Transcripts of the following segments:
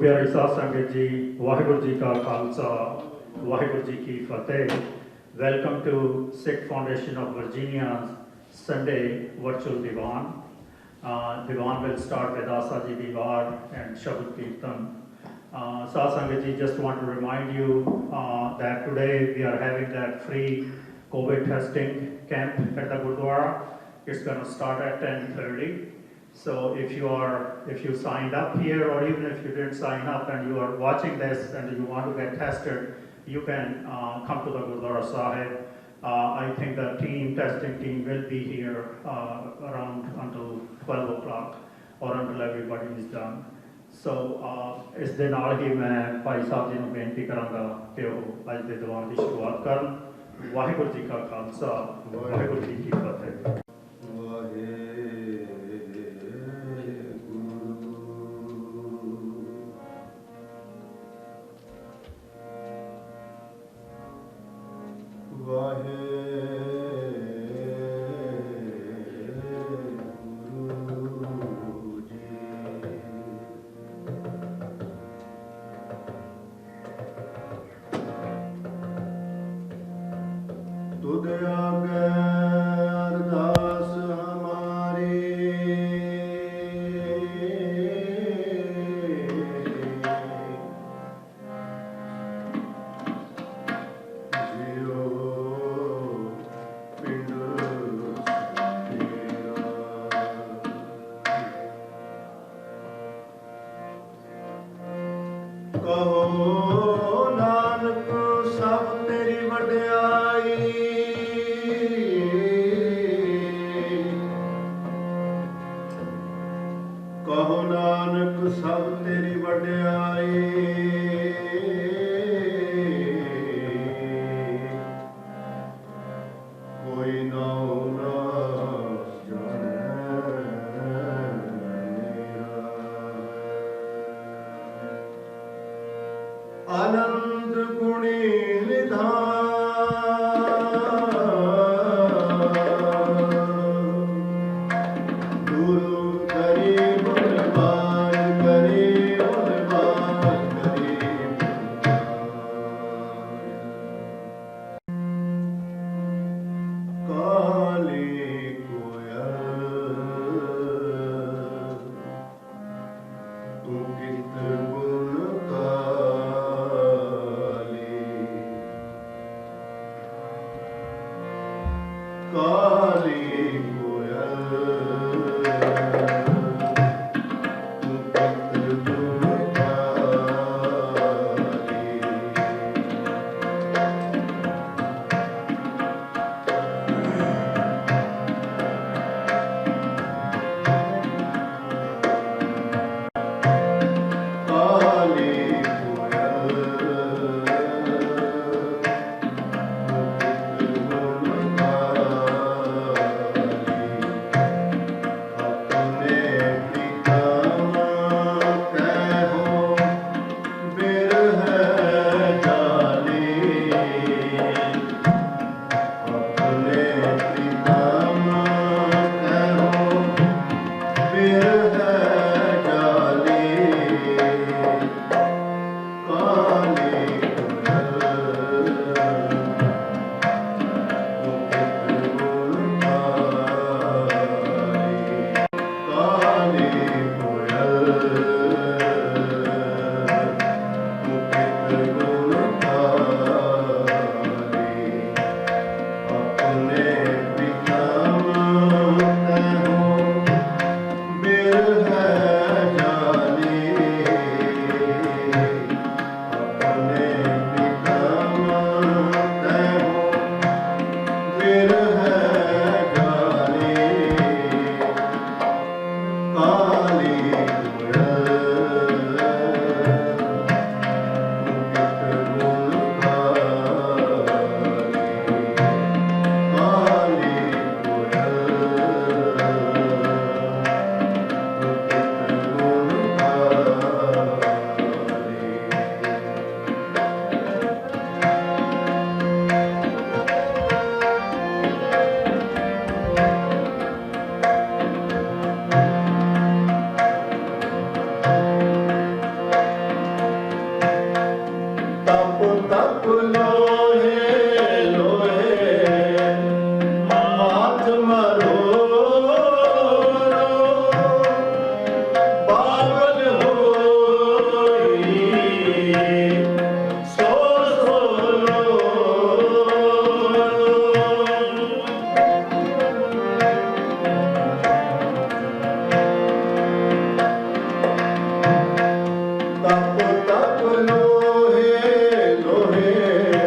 ਪਿਆਰੀ ਸਾਧ ਸੰਗਤ ਜੀ, ਵਾਹਿਗੁਰੂ ਜੀ ਕਾ ਖਾਲਸਾ, ਵਾਹਿਗੁਰੂ ਜੀ ਕੀ ਫਤਿਹ। Welcome to Sikh Foundation of Virginia's Sunday Virtual Diwan. Diwan will start with Asa Ji Diwar and Shabad Kirtan. Saad Sangat ji, just want to remind you that today we are having that free COVID testing camp at the Gurdwara. It's going to start at 10:30. So if you signed up here, or even if you didn't sign up and you are watching this and you want to get tested, you can come to the Gurdwara Sahib. I think the testing team will be here around until 12 o'clock or until everybody is done. So ਇਸ ਦੇ ਨਾਲ ਹੀ ਮੈਂ ਭਾਈ ਸਾਹਿਬ ਜੀ ਨੂੰ ਬੇਨਤੀ ਕਰਾਂਗਾ ਕਿ ਉਹ ਅੱਜ ਦੇ ਦੀਵਾਨ ਦੀ ਸ਼ੁਰੂਆਤ ਕਰਨ। ਵਾਹਿਗੁਰੂ ਜੀ ਕਾ ਖਾਲਸਾ, ਵਾਹਿਗੁਰੂ ਜੀ ਕੀ ਫਤਿਹ। ਤੁਧ ਆਗੇ ਅਰਦਾਸ ਹਮਾਰੀ, ਜਿਉ ਪਿੰਡ ਤੇਰਾ। ਕਹੋ ਨਾਨਕ ਸਭ ਤੇਰੀ ਵਡਿਆਈ, ਕਹੋ ਨਾਨਕ ਸਭ ਤੇਰੀ ਵਡਿਆਈ। ਕੋਈ ਨਾਉ ਨਾ ਜਾਣੈ ਮੇਰਾ। ਆਨੰਦ ਗੁਣੀ ਨਿਧਾਨ, ਤੂੰ ਕਿਤ ਗੁਣ ਕਾਲੀ। ਤਪ ਲੋਹੇ ਲੋਹੇ ਮਾਤ ਮਰੋ ਬਾਬਲ ਹੋਈ ਸੋ ਸੋ ਲੋ ਤਪ ਤਪ ਲੋਹੇ ਲੋਹੇ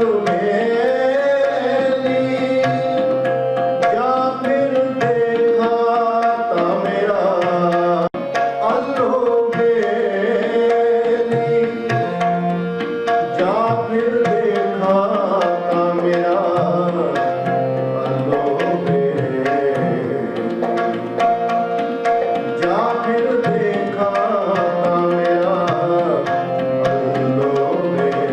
ਮੇਲੀ ਜਾਂ ਫਿਰ ਦੇਖਾ ਤਾਂ ਮੇਰਾ ਅੱਲੋ ਬੇਲੀ ਜਾਂ ਫਿਰ ਦੇਖਾ ਤਾਂ ਮੇਰਾ ਅੱਲੋ ਬੇਲੀ ਜਾਂ ਫਿਰ ਦੇਖਾ ਤਾਂ ਮੇਰਾ ਅੱਲੋ ਬੇਲੀ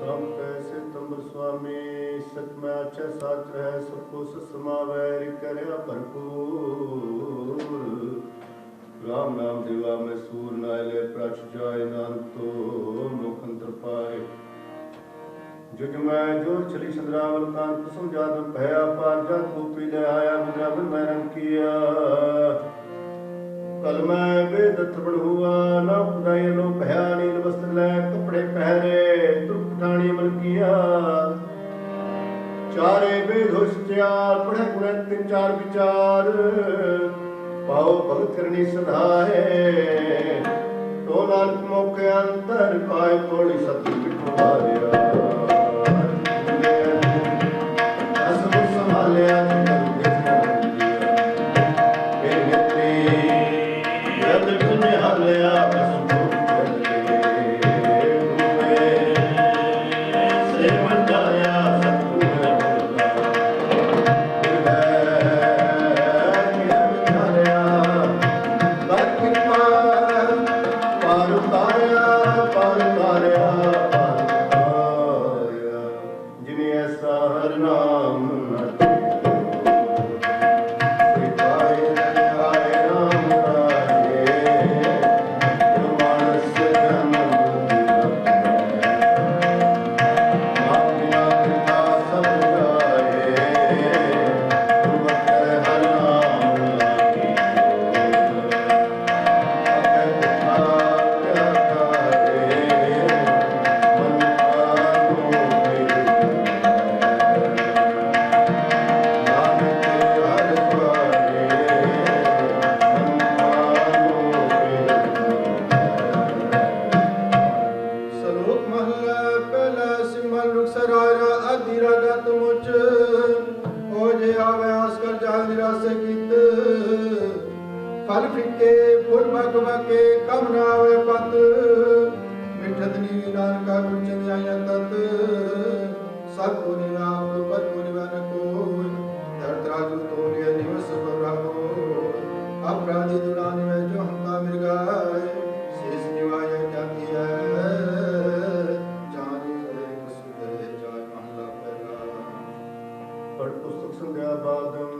राम कैसे तंबर स्वामी सच में अच्छे साच रहे सबको समावे करया भरपूर राम नाम देवा में सूर नायले प्रच जाय नानक तो मुखंतर पाए जुग में जोर चली चंद्रावल कान कुसुम जादम भया पार जात गोपी ले आया मुद्रावन में रंग किया कल मैं बेदत्त बड़ हुआ न खुदाई लो भया नील वस्त्र ले कपड़े पहरे तुर्क ठाणी मन किया चारे वेद होश त्यार पढ़े गुणे तीन चार विचार पाओ भगत करनी सदा है तो नानक मौके अंतर पाए थोड़ी सत्य बिठवारिया असम संभालिया फल फिके फुल बक बके कम ना आवे पत मिठत नी नानका गुंजन आया तत सब को निराम पर को निवन को धरतराजु तोलिए निवस बराको अपराधी दुरान में जो हमका मिर्गाए शेष निवाय जाती है जानी सुदे जाय महला पहला पढ़ पुस्तक संध्या बादम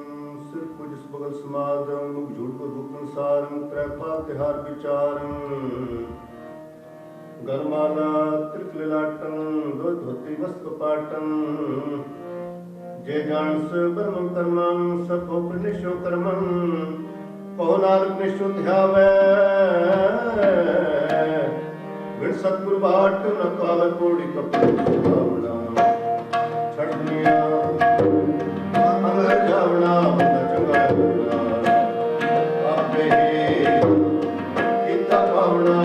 सिर को जिस बगल समादम मुख झूठ को भूखन सारम त्रैपा तिहार विचारम गरमाला त्रिकलाटन दो धोती वस्त्र पाटन जे जानस ब्रह्म कर्मं सब निशो कर्मं कहो नानक निशो ध्यावे विण सतगुरु बाट न पावे कोड़ी कपड़ भावना छड़ दुनिया अमर जावना बंदा चंगा होना आपे इता पावना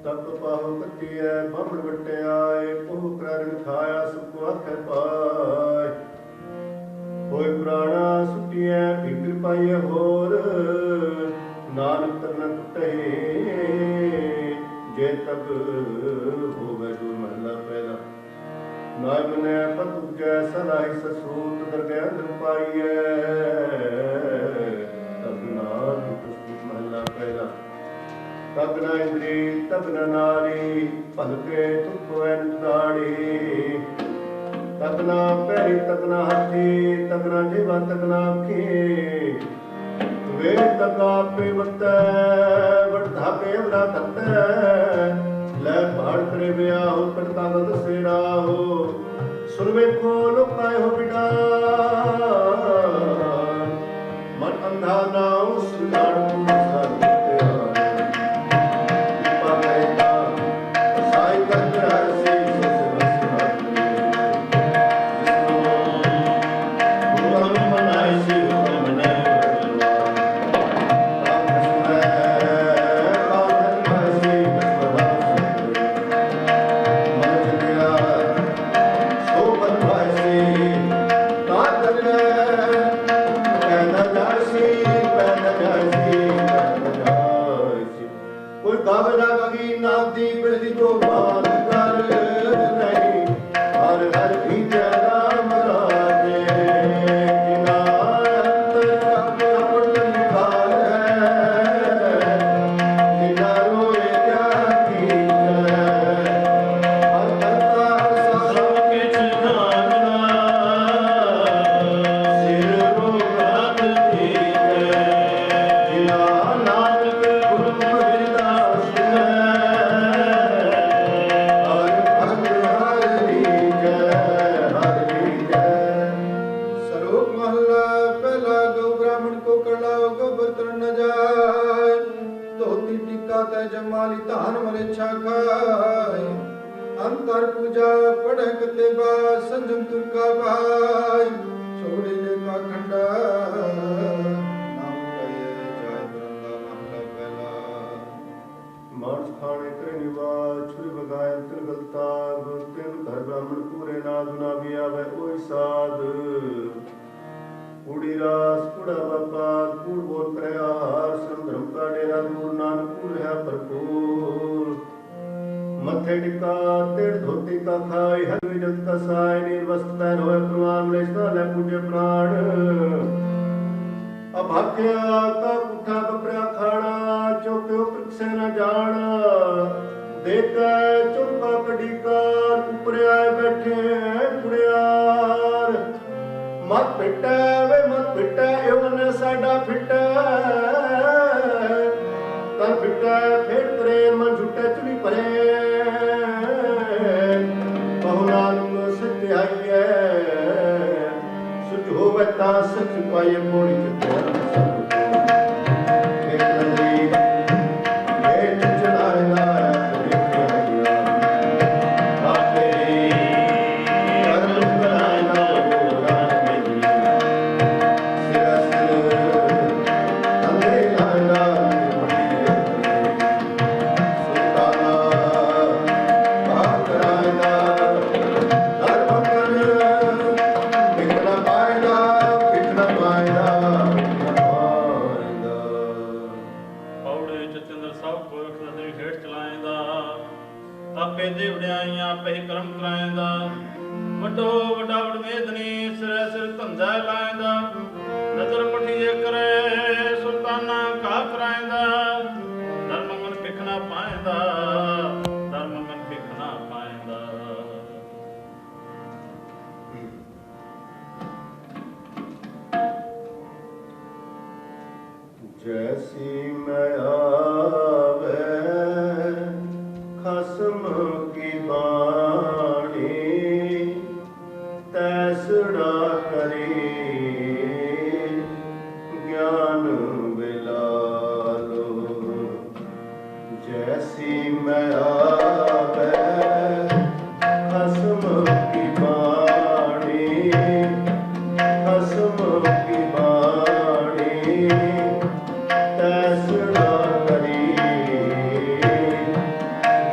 तप कतिया बामण बटियाए कोह करन खाया सबको आखे पाए कोई प्राणा सुटिया फिक्र पाइए होर नानक तक न टुटे जे तब होवे दूर महला पहला नाय मने पतु जैसा लाई ससूत दरगाह अंदर पाइए तब ना दुष्ट महला पहला तब न इंद्री तब न नारी पलके तुको दाड़ी तब न पैरी तब न हाथी तब न जीवा तब न आखी वे तका पे मत बढ़ा पे अवरा तत ले पहाड़ करे बिया हो करता बद सेरा हो सुनवे को लोकाए हो बिना मन अंधा ना उस नाड़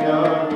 ज्ञान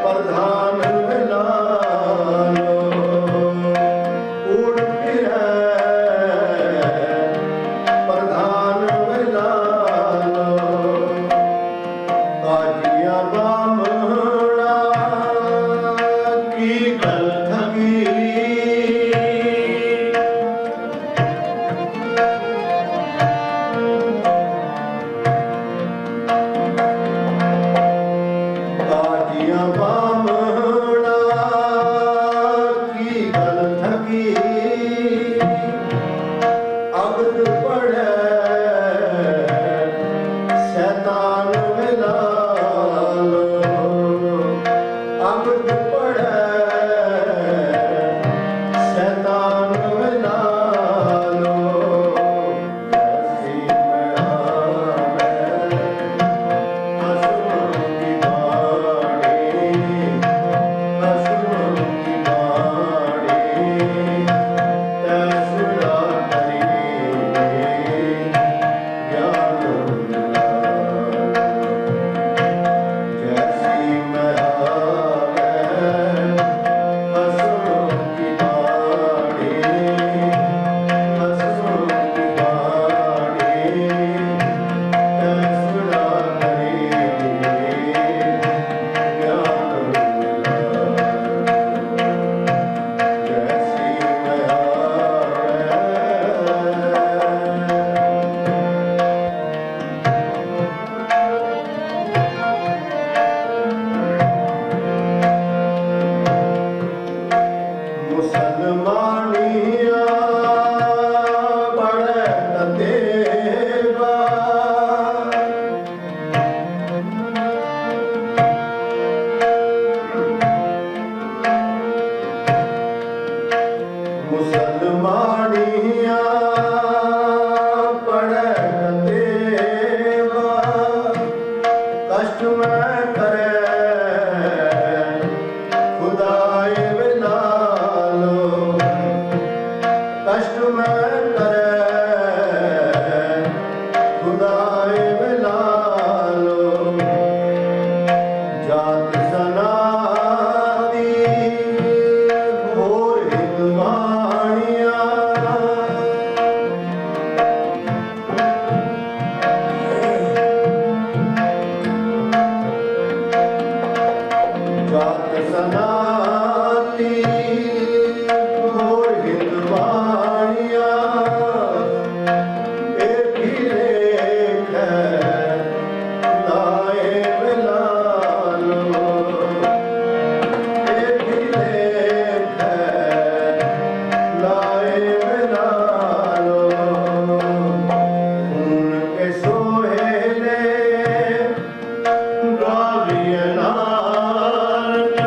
प्रधान मिलालो उड़ फिरै प्रधान मिलालो काजिया बामणा की गल ठगी काजिया बामणा की गल ठगी अगत पड़े शैतान मिलालो अगत पड़े शैतान मिलालो ऐसी में आवे असुरों की बाणी असुरों की बाणी तैसुरा करी ज्ञान मिला जैसी में आवे असुरों की बाणी असुरों की बाणी तैसुरा करी ज्ञान मिला जैसी में आवे मुसलमानिया बड़े कतेबा मुसलमानिया बड़े कतेबा कष्ट में करे खुदाए मिलालो कष्ट में करे खुदाए मिलालो जात सनाती घोर हितवाणिया जात सनाती घोर हितवाणिया एक ही लेख है लाए मिलालो एक ही लेख है लाए मिलालो उनके सोहेले गालियां नानक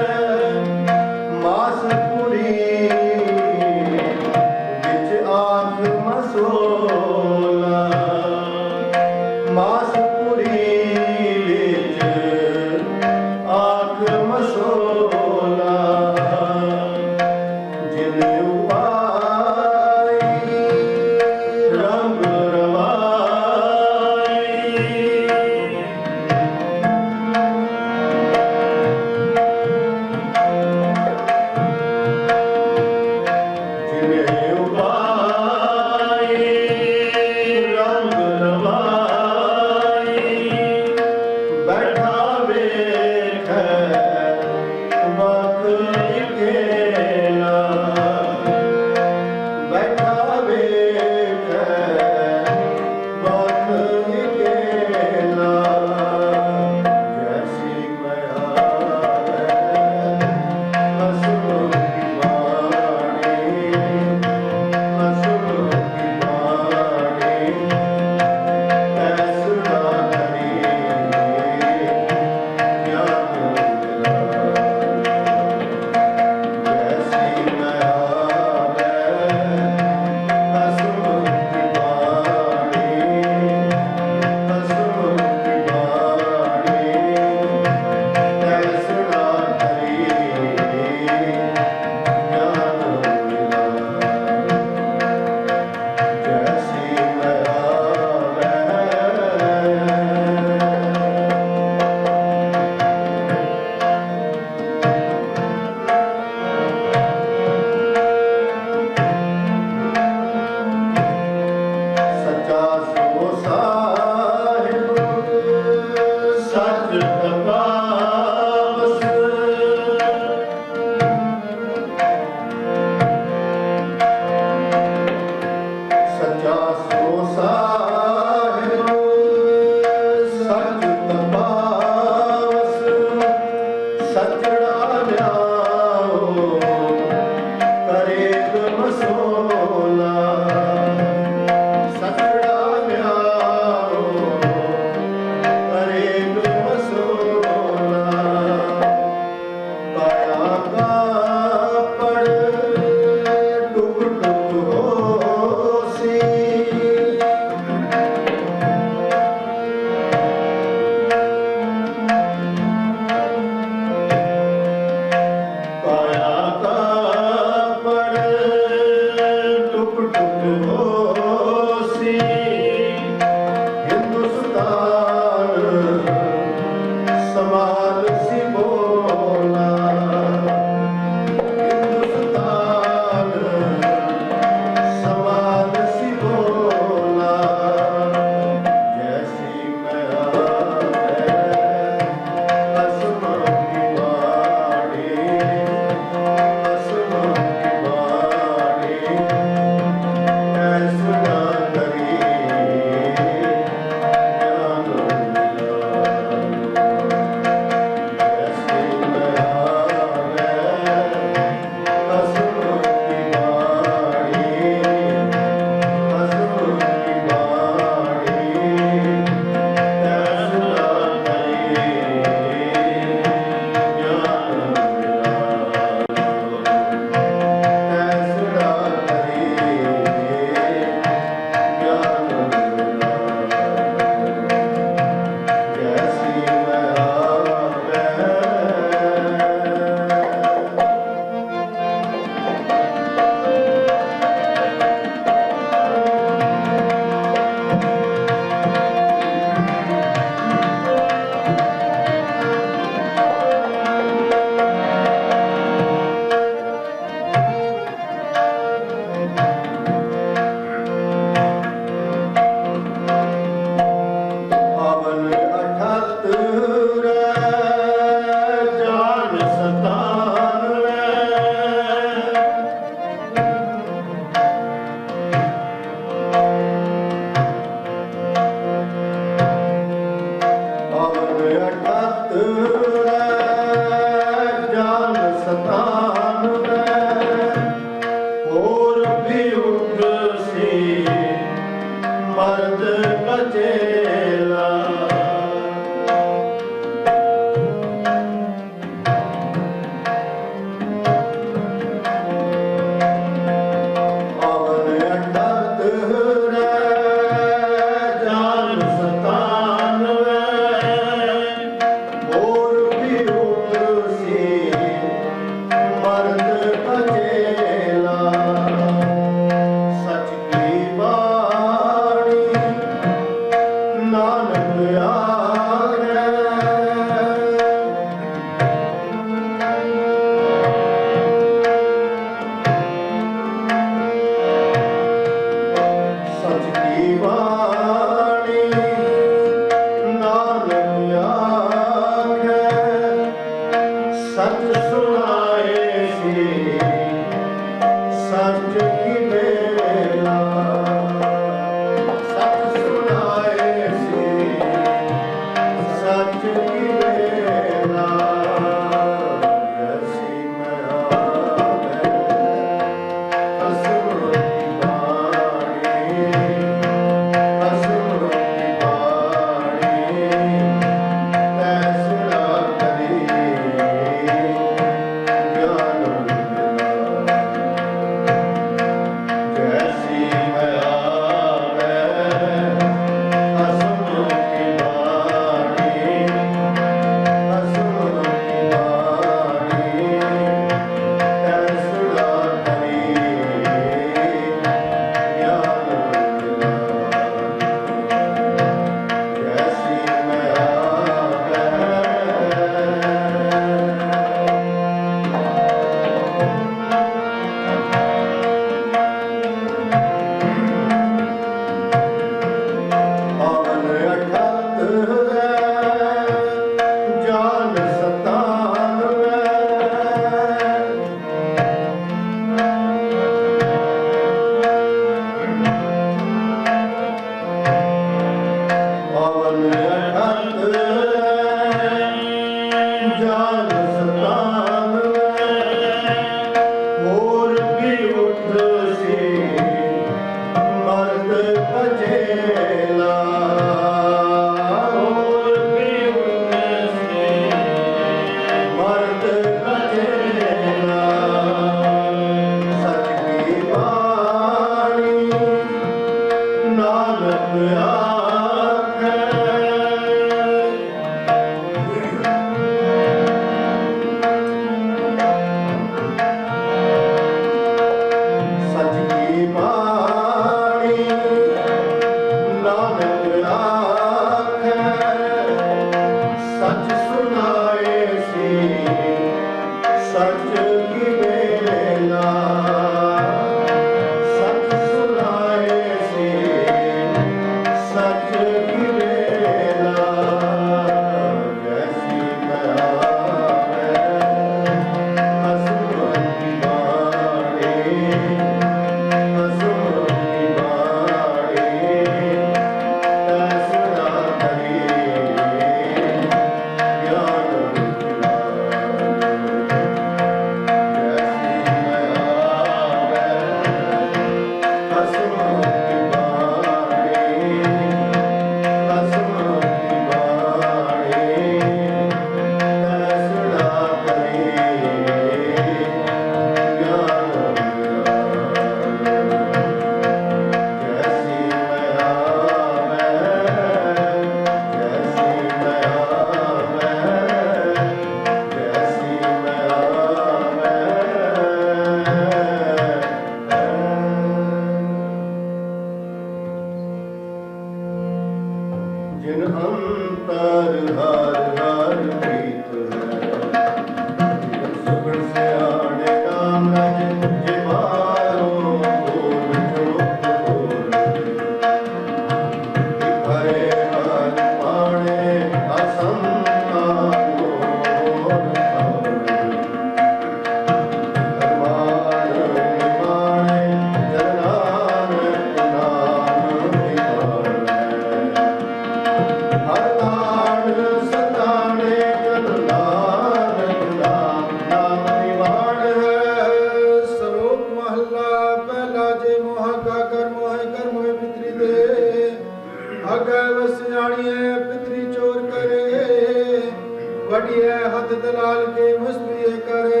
बढ़िया हथ दलाल के मुस्पिए करे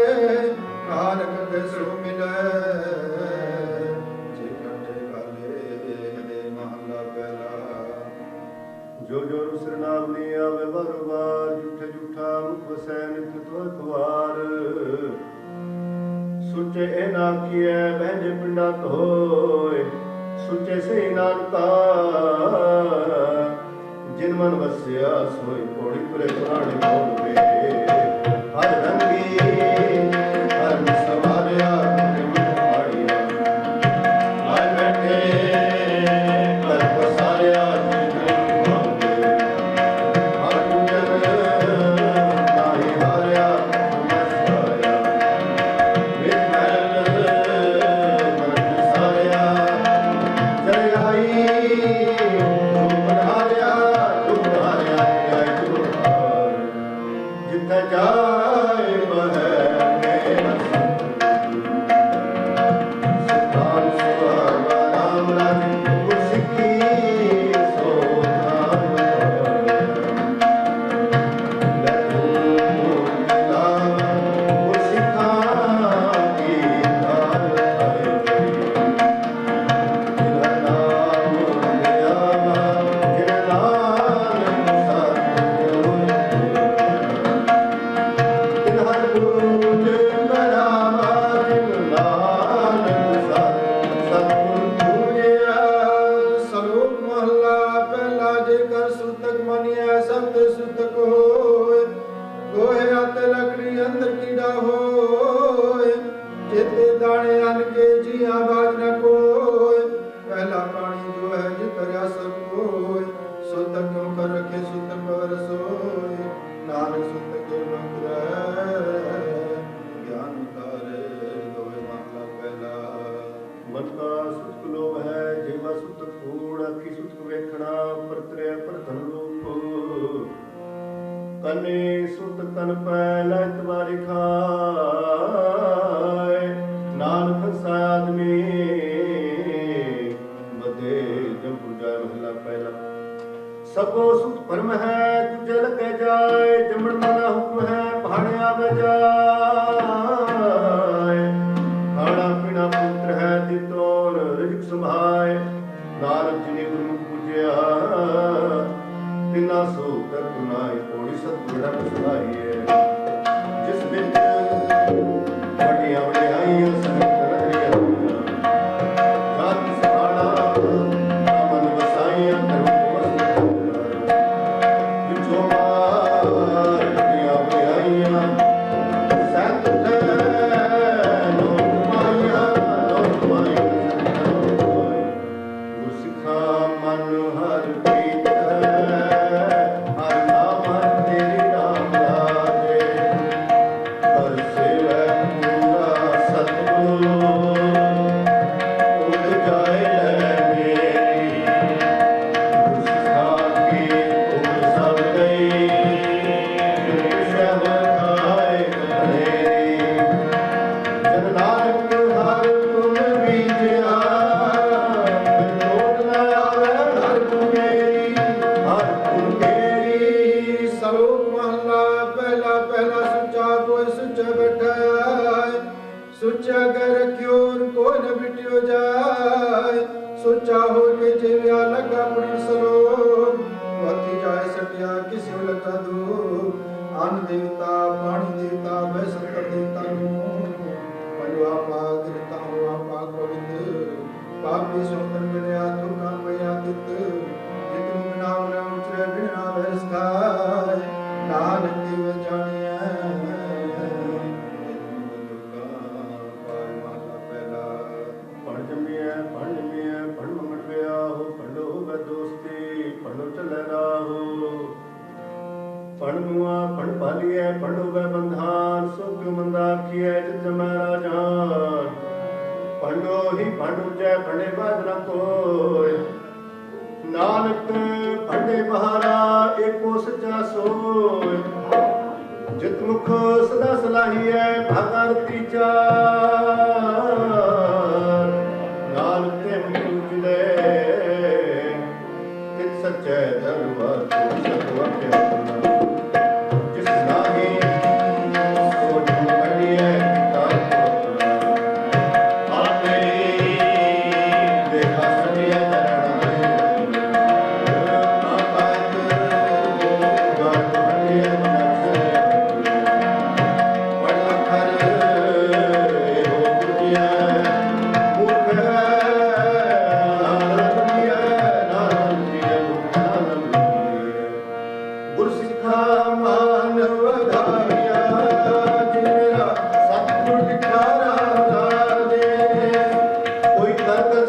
कान कंगे सो मिले जे कंटे गाले महला पहला जो जो सरनाम ने आवे बारो बार झूठे झूठा मुख वसै नित तो अखबार सुचे ए ना किए बहजे पिंडा होए सुचे से नानका जिन मन वस्या सोई पौड़ी पुरे पुराणे बोलवे हर रंगी हर सवारिया मन माड़िया आए बैठे कर पसारिया हर पूजन नाई हारिया मस्ताया विद महल मन सारिया जय आई जिथे जाए सुल्तान सुहागा राम राज गुरसिक्की सो गुरसिक्खा की कने सुत तन पैल इतवारी खाए नानक फंसा आदमी बदे जब जाए महला पहला सबो सुत परम है तुझे लगे जाए जमन माना हुक्म है पहाड़े आवे जाए खाना पीना पुत्र है दितोर रिजिक संभाए नानक जी ने गुरु पूजया तिना सो कर तुनाई कोड़ी सतगुड़ा सुनाइए जिस बिच बड़िया बड़ियाइयां संगत नगरिया जात सहाड़ा अमन वसाइयां करो विचो मार बड़िया बड़ियाइयां सत लोकमाया गुरसिक्खा मन हर प्रीत सुचा कर क्यों को न बिटियो जाए सुचा हो के जेविया लगा पुरी सलो वती जाए सटिया किसी लगा दो अन्न देवता पानी देवता वैसंतर देवता नो मनुआ पाक गिरता हुआ पाक पवित्र पापी सुंदर मिलया तो काम भया दित जितनु नाम न उचरे बिना वैसखाय नानक देव जानिया पढ़नुआ पढ़ पालिए पढ़ो वह बंधान सो क्यों मंदा किए जित मैं राजान पढ़ो ही पढ़ो जय पढ़े बाज न कोय नानक पढ़े बहारा एको सच्चा सोय जित मुख सदा सलाहिए भागारती चार नानक ते मुख दे तित सच्चे दरबार सतवा के जिस नाही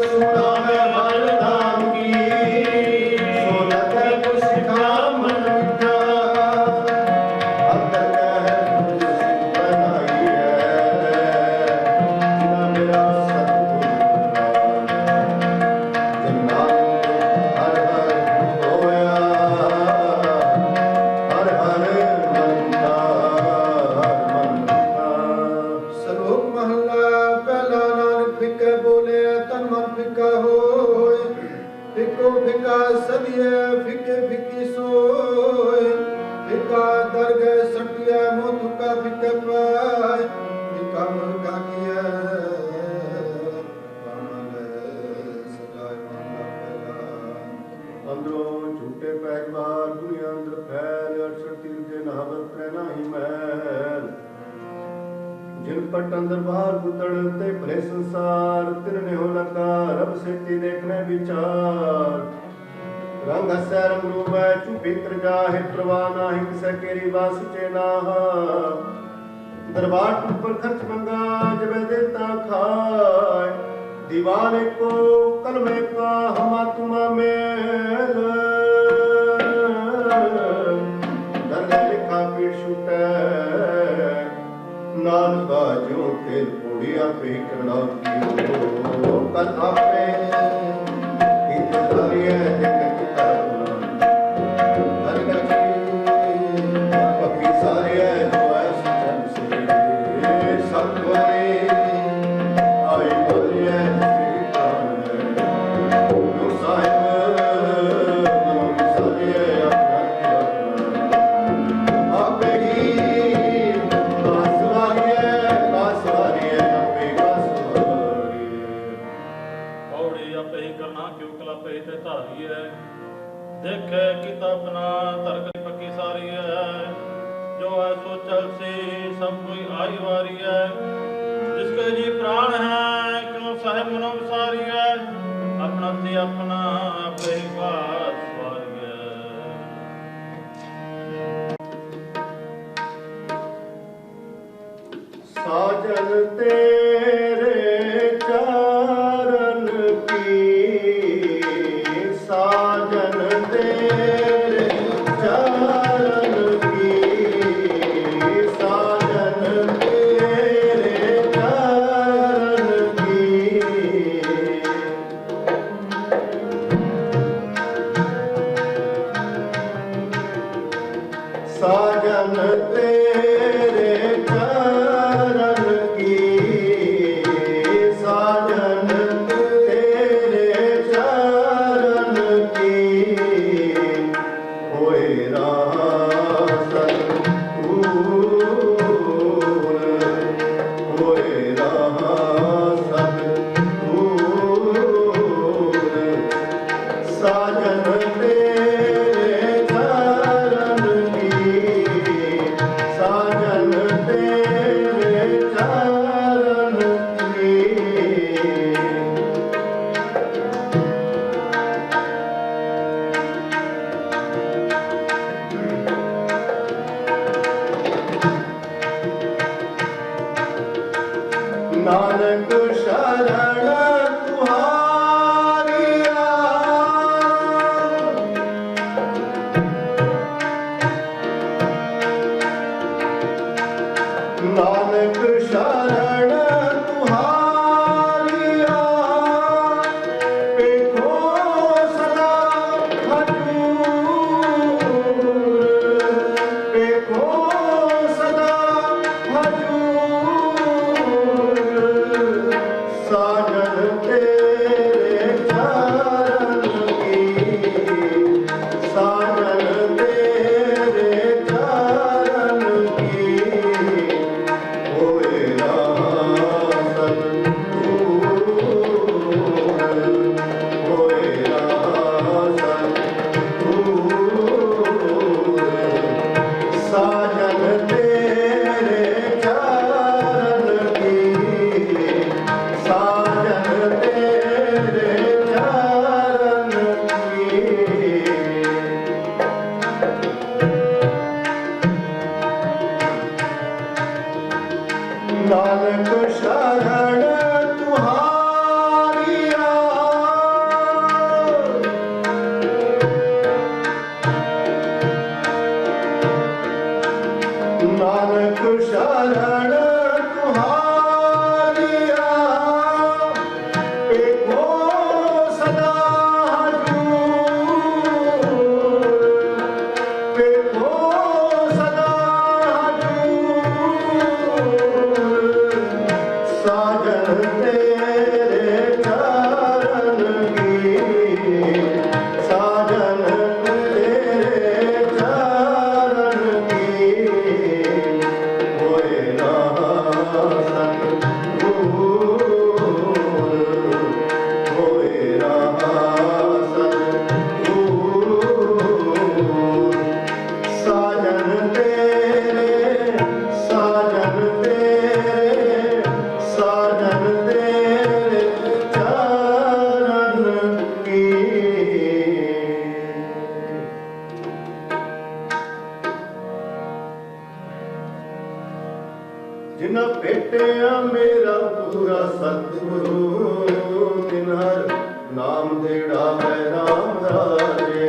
सुनावे हर नाम की, सो लगे कुशिका मन मिठा। अंदर कह तुझ सिख बनाई है, जिना मेरा सतगुरु जन नानक हर हर होया, हर हर मनता, हर मनता। श्लोक महला पहला। नानक फिके बोले तन मन फिका होय, फिको फिका सदिए फिके फिकी सोय। फिका दरगह सटिया मुँह तुका फिके पाय, फिका मुर्गा किया पाले सजाए मांगा पहला। अंदरों झूठे पैग बाहर, दुनिया अंदर फैल, 68 तीर्थे नहावत रहना ही मैल। जिन पट अंदर बाहर गुतड़ते भले संसार, तिरने हो लगा रब से ती देखने विचार। रंग हस्या रंग रूप है चुपी कर जाहे, प्रवाह नाही किसे केरी बात सुचे नाहा। दरबार टूट पर खर्च मंगा जब देता खाए, दीवाने को कलमे का हमा तुमा मेल। दरले लिखा पीठ छूटे नानका जो तेल पोड़िया पे करना कियो। कल आपे इंतजारिया देख किताब हर गची पक्की सारे जो ऐसे जन से सब द्वारे आए बोलिए जो साहिब सारे आपे ही देखे किताबना तरक पक्की सारी है, जो है सो चल सी सब कोई आई वारी है। जिसके जी प्राण है क्यों साहेब मनो सारी है, अपना सी अपना आपे ही बात सवारी है। साजन तेरे चरण की, साजन तेरे चरण की, साजन तेरे चरण की। साजन तेरे चरण की, भेटिया मेरा पूरा सतगुरु तिन हर नाम देड़ा है राम राजे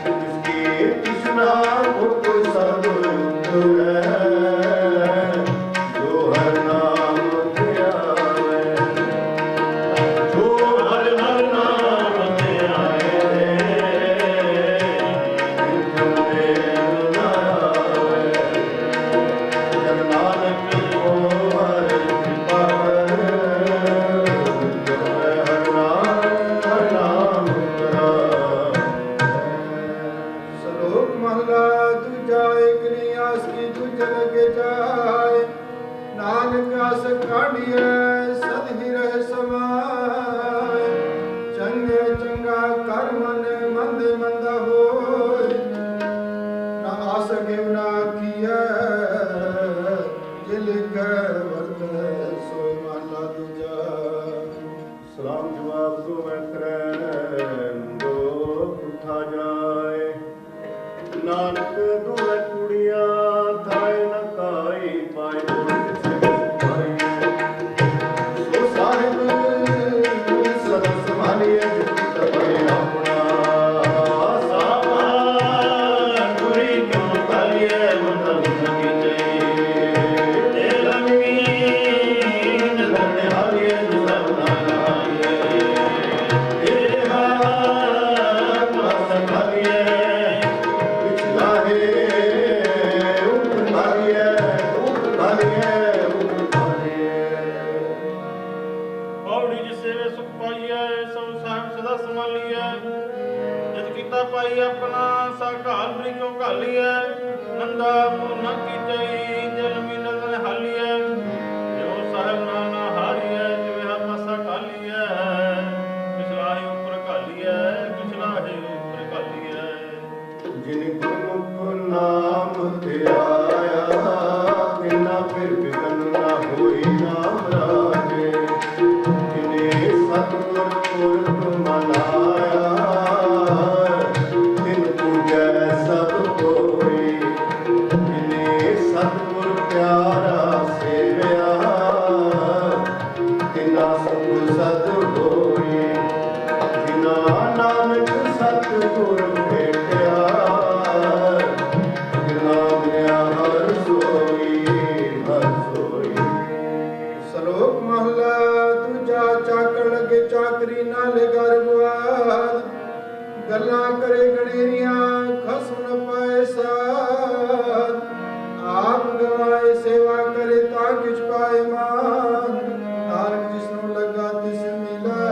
जिसकी कृष्णा मुख सब है जो हर नाम दिया है जो हर हर नाम दिया जब नानक को हर कृपा हर नाम करा। श्लोक महला दूजा एक नियास की दूज लगे जाए नानक आस काढ़िए सद ही रह समाए चंगे चंगा कर मन मंद मंद होय ना आस घेव ना किए ये लिख वर्त सोय महला दूजा। सलाम जवाब दो मैं करैन दो उठा जाए नानक दुए कुड़िया थाए न काई पाए सो साहिब सदा संभालिए तपे अपना सामा गुरी क्यों तालिए मतलब की चाहिए लंगी नगरने हालिए सब ना ਬਾਉੜੀ ਜਿਸ ਸੇਵੇ ਸੁਖ ਪਾਈਐ ਸੋ ਸਾਹਿਬ ਸਦਾ ਸੰਭਾਲੀਐ ਜਦ ਕੀਤਾ ਪਾਈ ਆਪਣਾ ਸਾ ਘਾਲ ਬਰੀ ਕਿਉ ਘਾਲੀਐ ਨੰਦਾ ਪੂਨਾ ਕੀਚਈ ਦਿਲ ਮੀਨਲ ਨੇ ਹਾਲੀਐ ਜੋ ਸਾਹਿਬ ਨਾਨਾ ਹਾਰੀਐ ਜਿਵੇਂ ਹਾ ਪਾਸਾ ਘਾਲੀਐ ਕਿਛਲਾਹੇ ਉੱਪਰ ਘਾਲੀਐ ਕਿਛਲਾਹੇ ਉੱਪਰ ਘਾਲੀਐ जिन गुरमुख नाम ध्याया तिना फिर बिगन न होई राम राजे जिने सतगुर पुरख मनाया तिन पूजै सब कोई जिने सतगुर प्यारा सेवया तिना सुख सद होई जिना नानक सतगुर भेटिया श्लोक महला दूजा चाकर लगे चाकरी नाले गरबवाद गल्ला करे गणेरिया खसम न पाए साथ आप गवाए सेवा करे ता किछ पाए मान नानक जिसनु लगा तिस मिला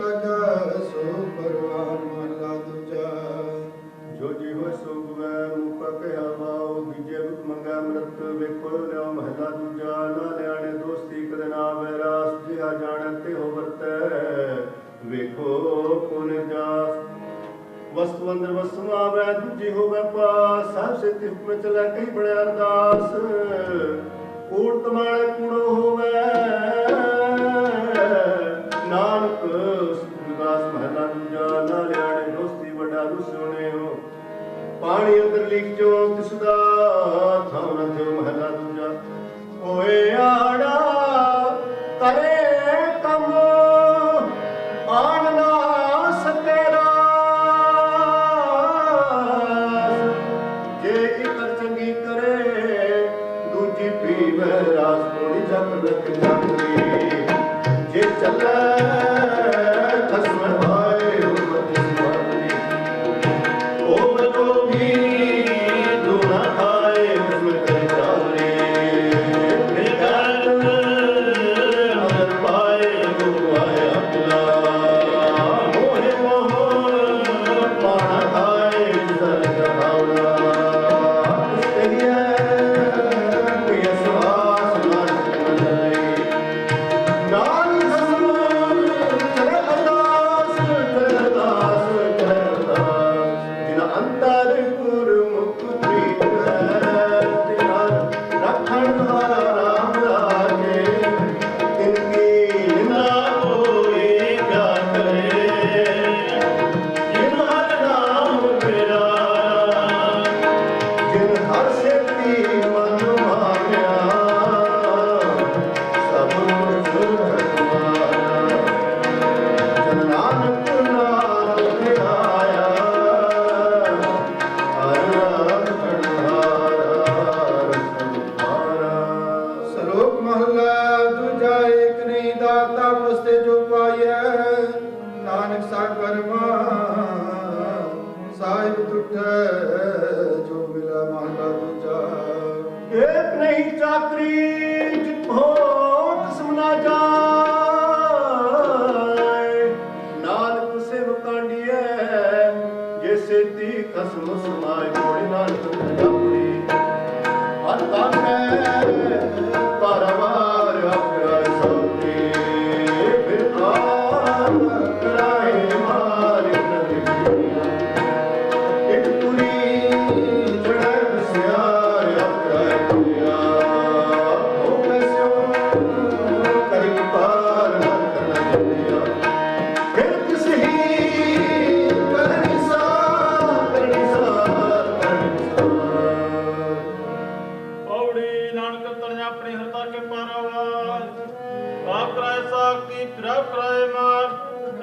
लगा सो परवान महला दूजा। जो जी हो सुख वै मुपक हवाओ बीजे बुक मंगा मृत ਵੇਖੋ ਲਿਓ ਮਹਲਾ ਦੂਜਾ ਨਾ ਲਿਆਣੇ ਦੋਸਤੀ ਕਦੇ ਨਾ ਵੈਰਾਸ ਜਿਹਾ ਜਾਣਤੇ ਹੋ ਵਰਤੈ ਵੇਖੋ ਕੋਨ ਜਾਸ ਵਸਤੂ ਅੰਦਰ ਵਸੂ ਆਵੈ ਦੂਜੀ ਹੋਵੇ ਪਾਸ ਸਭ ਸਿੱਧੀ ਹੁਕਮ ਚਲੇ ਕਈ ਬੜਿਆ ਅਰਦਾਸ ਕੂੜ ਤਮਾਲੇ ਕੂੜੋ ਹੋਵੇ ਨਾਨਕ ਸੁਖਦਾਸ ਮਹਲਾ ਦੂਜਾ ਨਾ ਲਿਆਣੇ ਦੋਸਤੀ ਵੱਡਾ ਰੁਸੋਣੇ ਹੋ ਪਾਣੀ ਅੰਦਰ ਲਿਖ ਜੋ ਤਿਸਦਾ ਥਾਂ ਨਾ ਥਿਓ ਮਹਲਾ ਦੂਜਾ ਓਏ ਆੜਾ ਕਰੇ ਕੰਮ ਆਣ ਨਾ ਸਤੇਰਾ ਜੇ ਇਕਰ ਚੰਗੀ ਕਰੇ ਦੂਜੀ ਪੀਵੈ ਰਾਸ ਥੋੜੀ ਜਪ ਲਖ ਜਾਂਦੀ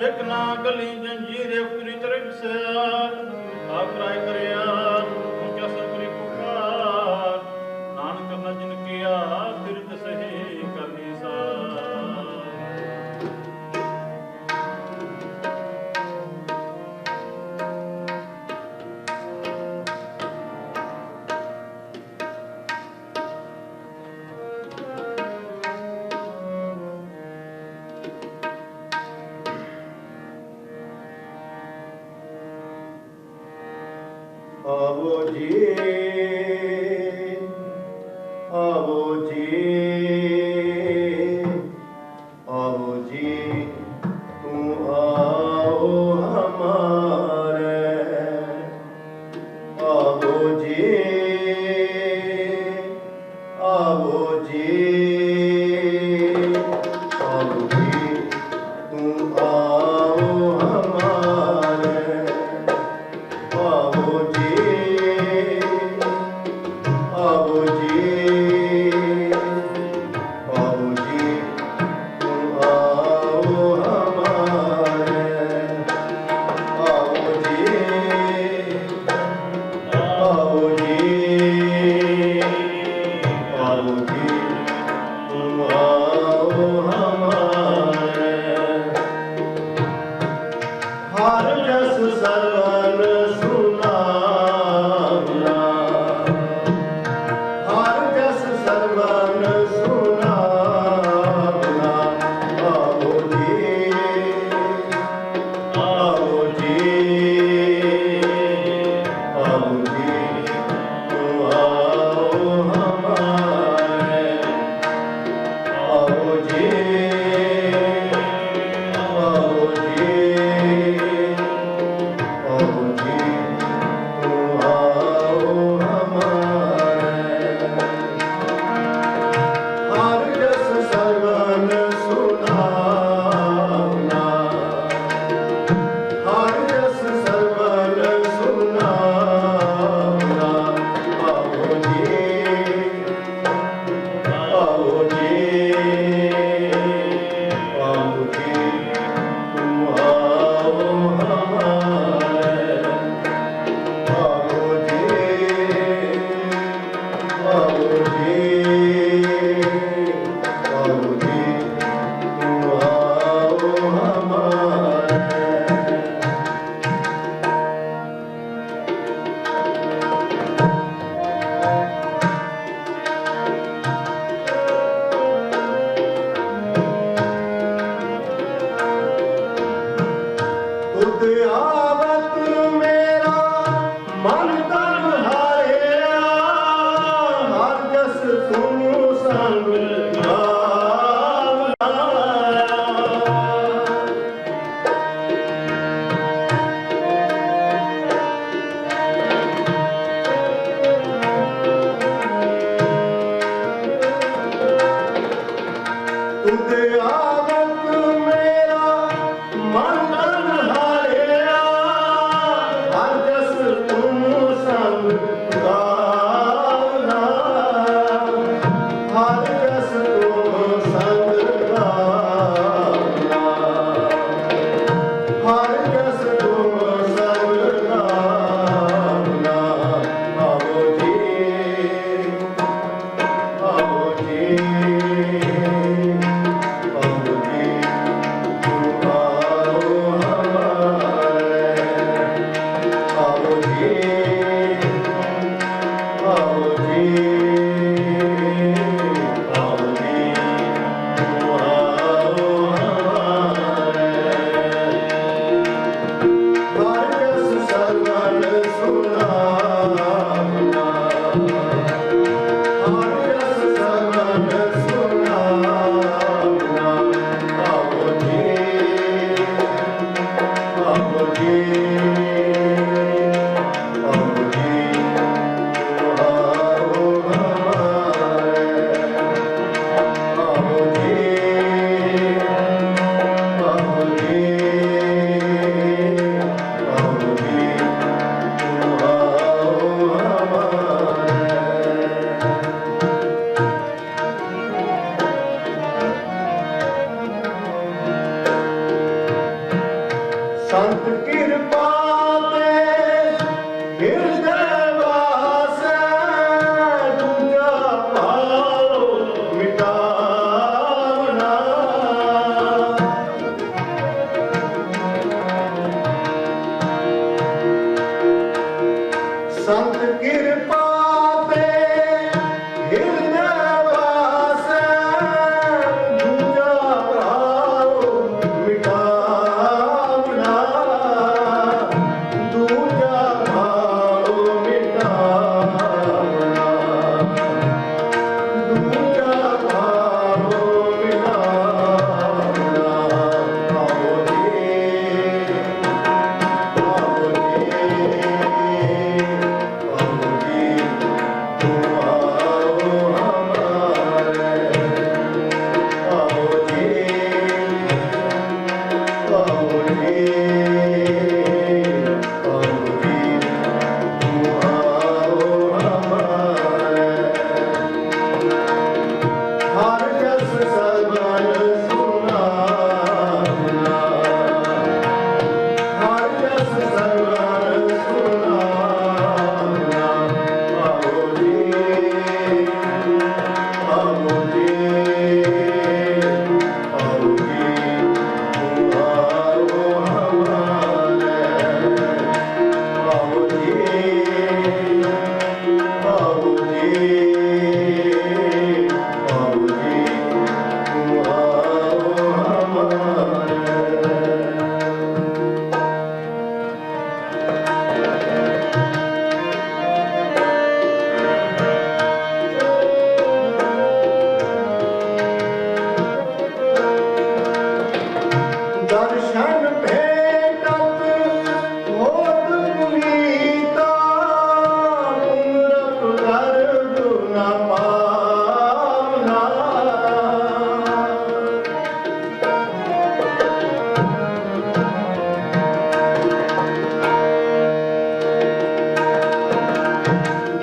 एक ना गली जंजीर पूरी तरफ से आग्रह करिया उनका सबरी पुकार नानक न जिन किया फिर सही करनी सा आवो जी, आवो जी, आवो जी, तू आओ हमारे, आवो जी, आवो जी, आवो जी, तू आओ हमारे, आवो जी, आवो जी, आवो जी, तुम आओ हमारे, आवो जी, आवो जी, आवो जी, तुम आओ हमारे, हर जस सरवन सुनावना, हर जस सरवन सुनावना, आवो जी, आवो जी, आवो जी, तुम आओ हमारे, आवो जी, आवो जी, आवो जी, तुम आओ हमारे, हर जस सरवन सुनावना, हर जस सरवन सुनावना, आवो जी, आवो जी, आवो जी, तुम आओ हमारे, आवो जी, आवो जी, आवो जी, तुम आओ हमारे, तुद आवत मेरा मन तन हारिया, हर जस तुम संग गावना, तुद आवत मेरा मन तन हारिया, संत कृपा ते हृदय वासै दूजा भाव मिटावना। संत कृपा ते हृदय वासै दूजा भाव मिटावना। दूजा भाव मिटावना। दूजा भाव मिटावना। आओ जी, आओ जी, तुम आओ हमारे। आओ जी, आओ जी, तुम आओ हमारे। हर जस सगल सुनावना। हर जस सगल सुनावना। आओ जी, आओ जी, आओ जी, तुम आओ हमारे। आओ जी, आओ जी, आओ जी, तुम आओ हमारे। दर्शन भेटत होत पुनीता पुनरत गर्भ न पावना।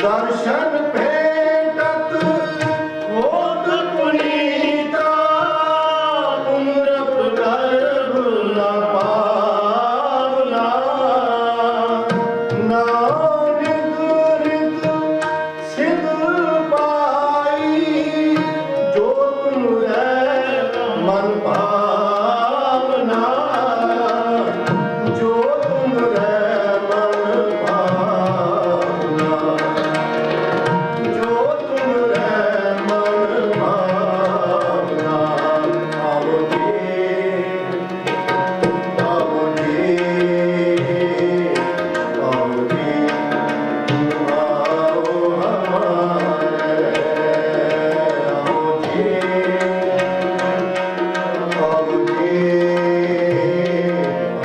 दर्शन भेटत होत पुनीता पुनरत गर्भ न पावना। नाम नित सिद्ध पाई जो तुम मन भावना। जो तुम मन भावना। जो तुम मन भावना। आओ जी, आओ जी, आओ जी, तुम आओ हमारे। आओ जी, आओ जी,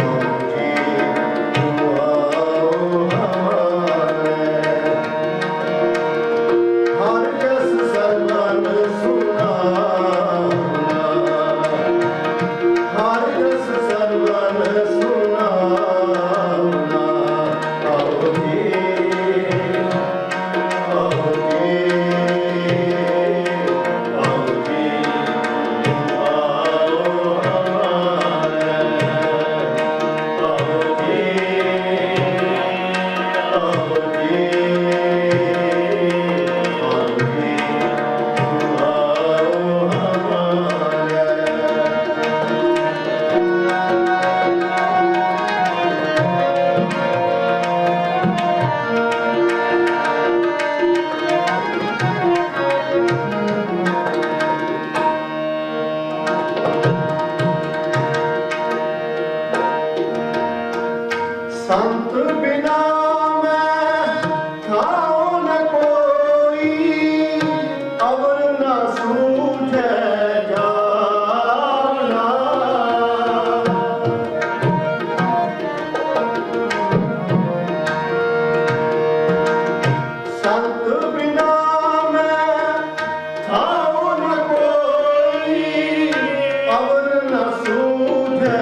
आओ जी, तुम आओ हमारे। हर जस सगल सुनावना। हर जस सगल सुनावना। आओ जी, आओ जी, आओ जी, तुम आओ हमारे। आओ जी, आओ जी, आओ जी, तुम आओ हमारे। संत बिना मैं थाओ न कोई अवर न सूझे जावना। संत बिना मैं थाओ न कोई अवर न सूझे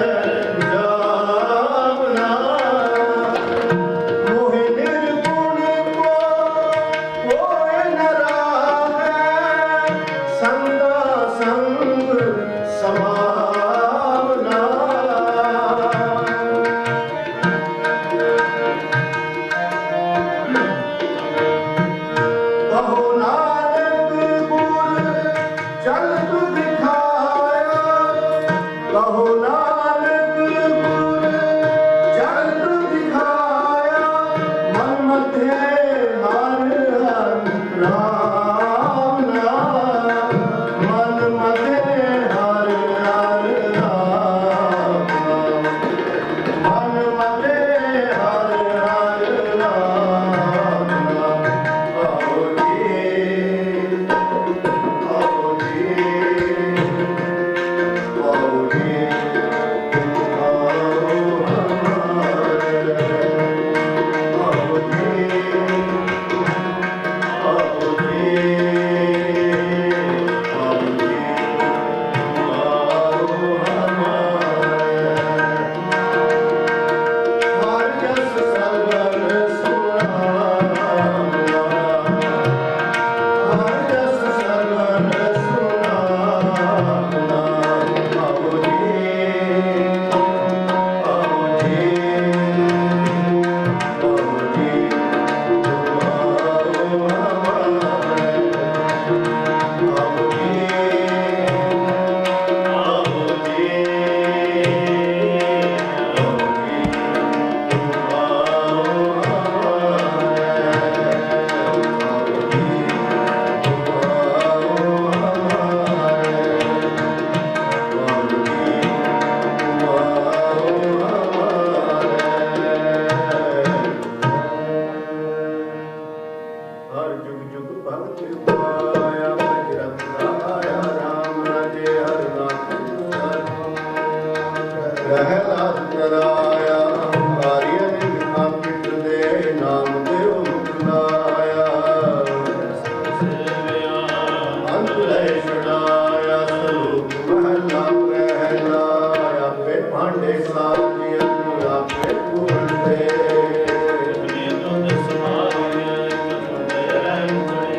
जावना। भांडे साजी अपने आपे पूरते अपने दुध समारिए कसुंदे रहन खड़े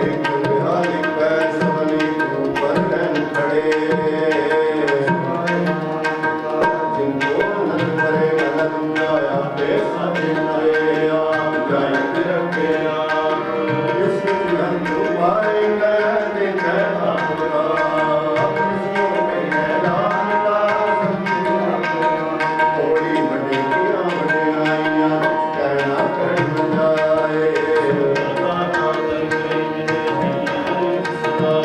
एक बिहारी पैर सबली ऊपर रहन खड़े जिनको नंद करे नंद आया पे साजे नए आप जाए रखे आप इस नंद पाए गए देखे आपका इसको में है राम का थोड़ी बड़े किया बड़े आइया कहना कर जाए सदा कादर के जिने सदा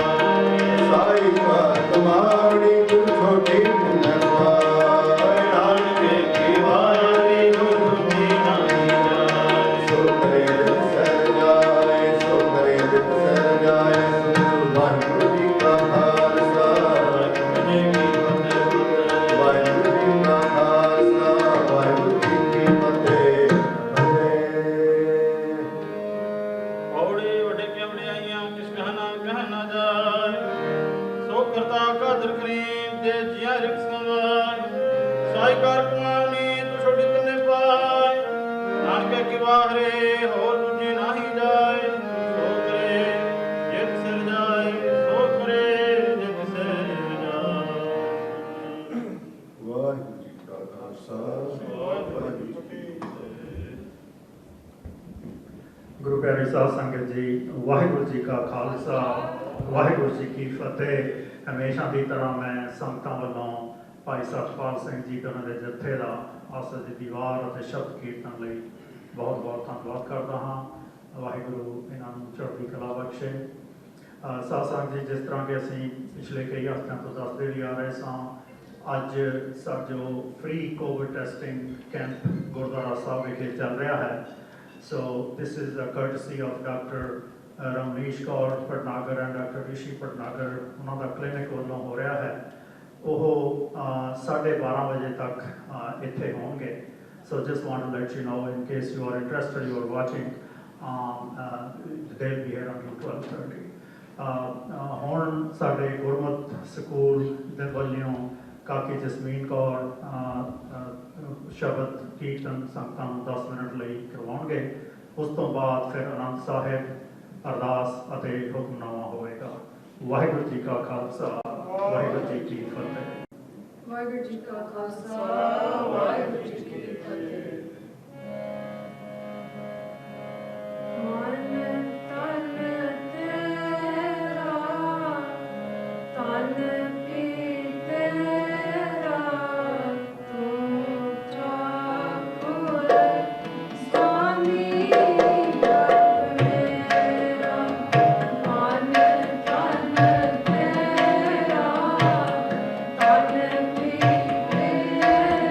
साई का तुम्हारी तू छोटी नरवाए नाल के की वारी गुरु जी नाई जाए सो करे दिल सर जाए सो करे दिल सर जाए वाहिगुरु जी का खालसा अपने की फतेह वाहिगुरु जी का खालसा वाहिगुरु जी की फतेह औड़े वडे के वड़ाइयां किस कहना जाए सो करता कादर करीम ते जिया रिक्स कमाए साई कार कुमानी तू छोड़ी तने पाए नानके की वाहरे होर दूजी नाही जाए सो करे जित सिर जाए सो करे जित सिर जाए वाहिगुरु जी का खालसा वाहिगुरु जी की फतेह ਗੁਰੂ ਪਿਆਰੀ ਸਾਧ ਸੰਗਤ ਜੀ, ਵਾਹਿਗੁਰੂ ਜੀ ਕਾ ਖਾਲਸਾ ਵਾਹਿਗੁਰੂ ਜੀ ਕੀ ਫਤਿਹ। ਹਮੇਸ਼ਾ ਦੀ ਤਰ੍ਹਾਂ ਮੈਂ ਸੰਗਤਾਂ ਵੱਲੋਂ ਭਾਈ ਸਤਪਾਲ ਸਿੰਘ ਜੀ ਤੇ ਉਹਨਾਂ ਦੇ ਜੱਥੇ ਦਾ ਆਸਾ ਦੀ ਦੀਵਾਰ ਅਤੇ ਸ਼ਬਦ ਕੀਰਤਨ ਲਈ ਬਹੁਤ ਬਹੁਤ ਧੰਨਵਾਦ ਕਰਦਾ ਹਾਂ। ਵਾਹਿਗੁਰੂ ਇਹਨਾਂ ਨੂੰ ਚੜ੍ਹਦੀ ਕਲਾ ਬਖਸ਼ੇ। ਸਾਧ ਸੰਗਤ ਜੀ, ਜਿਸ ਤਰ੍ਹਾਂ ਕਿ ਅਸੀਂ ਪਿਛਲੇ ਕਈ ਹਫ਼ਤਿਆਂ ਤੋਂ ਦੱਸਦੇ ਵੀ ਆ ਰਹੇ ਸਾਂ, ਅੱਜ ਜੋ free Covid testing camp Gurdwara ਸਾਹਿਬ ਵਿਖੇ ਚੱਲ ਰਿਹਾ ਹੈ। So this is a courtesy of Dr. Ramnesh Kaur Patnagar and Dr. Rishi Patnagar, ਉਹਨਾਂ ਦਾ ਕਲੀਨਿਕ ਵੱਲੋਂ ਹੋ ਰਿਹਾ ਹੈ। ਉਹ 12:30 ਵਜੇ ਤੱਕ ਇੱਥੇ ਹੋਣਗੇ। So just want to let you know, in case you are interested, you are watching, they'll be here until 12:30. ਹੁਣ ਸਾਡੇ ਗੁਰਮਤ ਸਕੂਲ ਦੇ ਵੱਲੋਂ ਕਾਕੀ ਜਸਮੀਨ ਕੌਰ ਸ਼ਬਦ ਕੀਰਤਨ ਸੰਗਤਾਂ ਨੂੰ 10 ਮਿੰਟ ਲਈ ਕਰਵਾਉਣਗੇ। ਉਸ ਤੋਂ ਬਾਅਦ ਫਿਰ ਆਨੰਦ ਸਾਹਿਬ, ਅਰਦਾਸ ਅਤੇ ਹੁਕਮਨਾਮਾ ਹੋਵੇਗਾ। ਵਾਹਿਗੁਰੂ ਜੀ ਕਾ ਖਾਲਸਾ ਵਾਹਿਗੁਰੂ ਜੀ ਕੀ ਫਤਿਹ। ਵਾਹਿਗੁਰੂ ਜੀ ਕਾ ਖਾਲਸਾ ਵਾਹਿਗੁਰੂ ਜੀ ਕੀ ਫਤਿਹ। ਮਨ ਤਨ ਤੇਰਾ ਤਨ ਪੀ ਤੇਰਾ ਤੂੰ ਠਾਕੁਰ ਸੁਆਮੀ ਜਪ ਮੇਰਾ। ਮਨ ਤਨ ਤੇਰਾ ਤਨ ਪੀ ਤੇਰਾ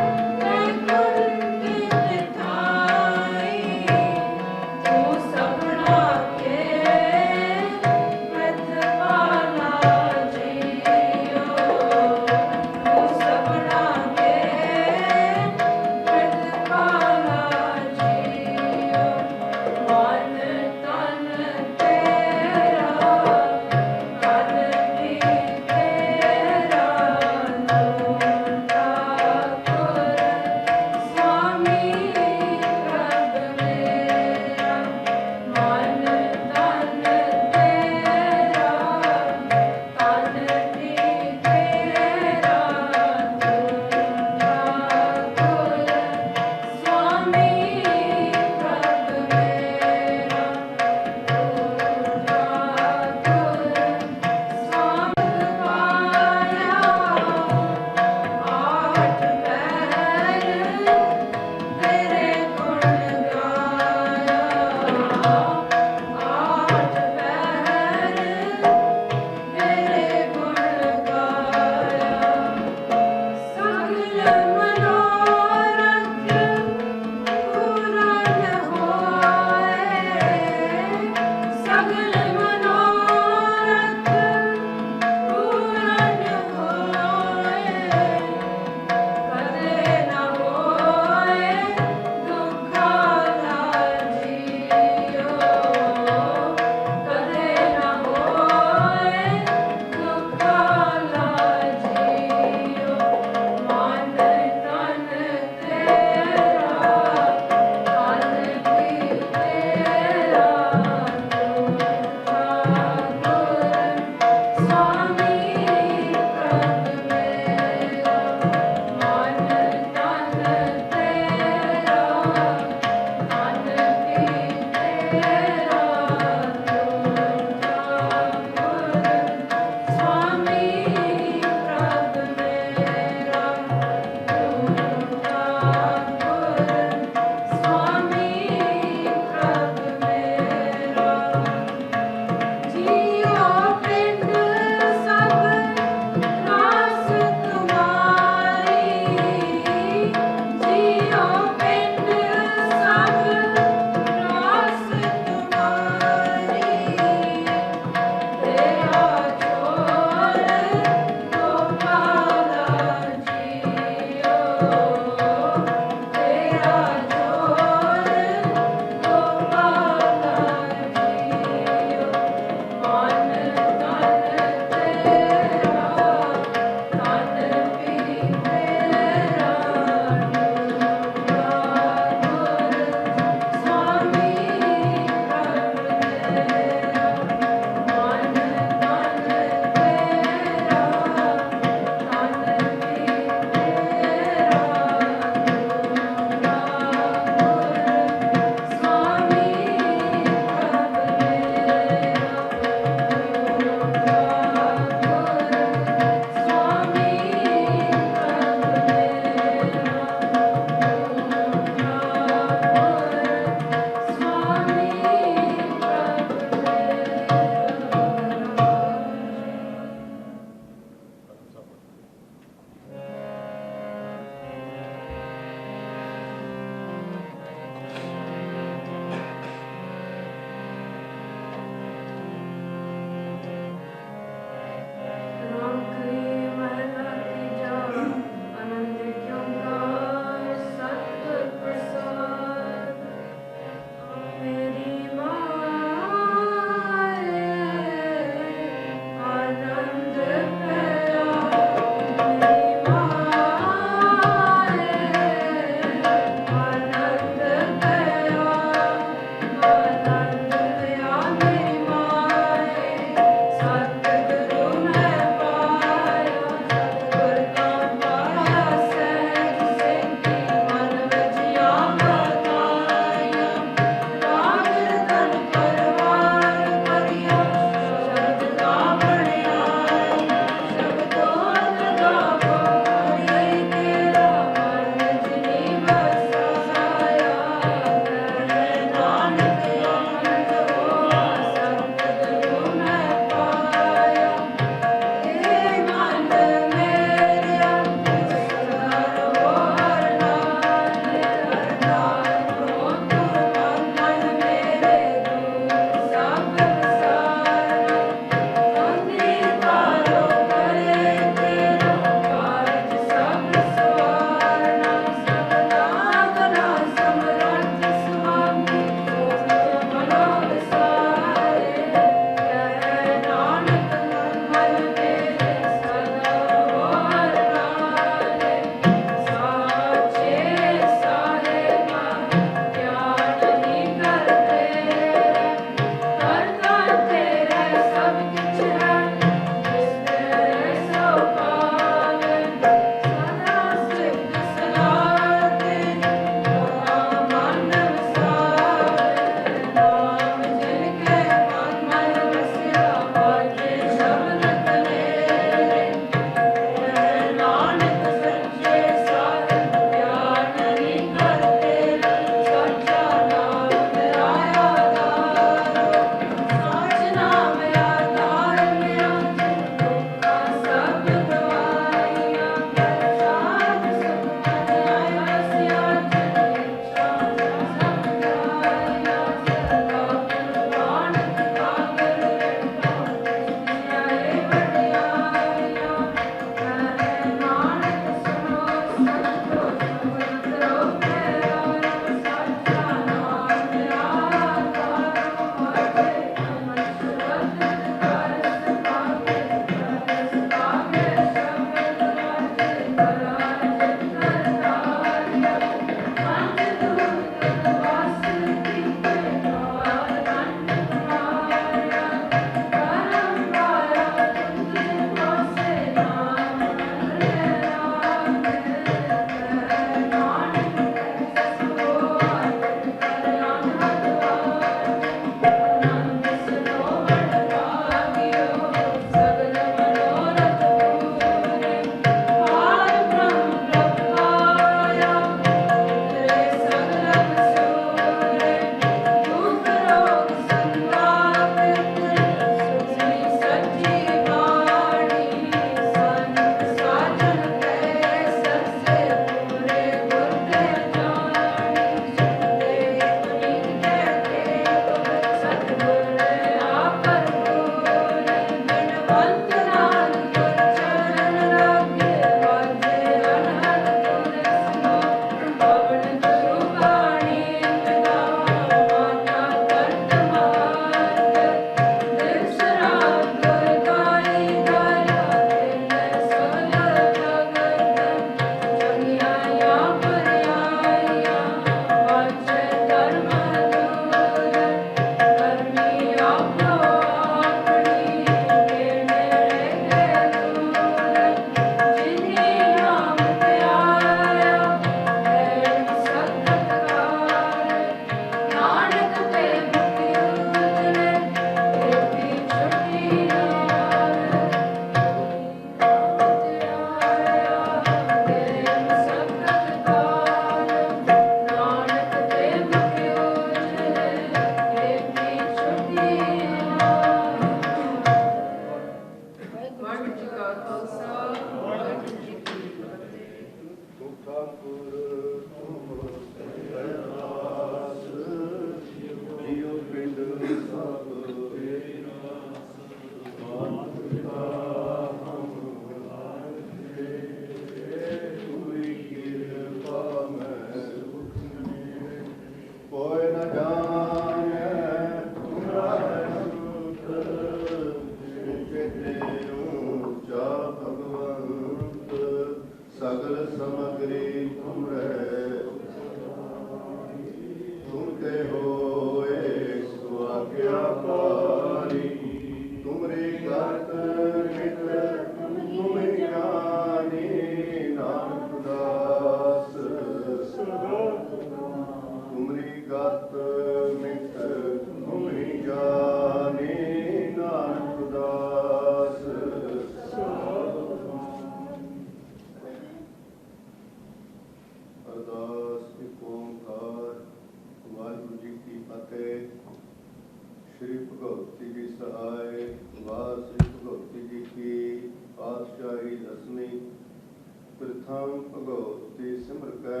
भगति सिमर कै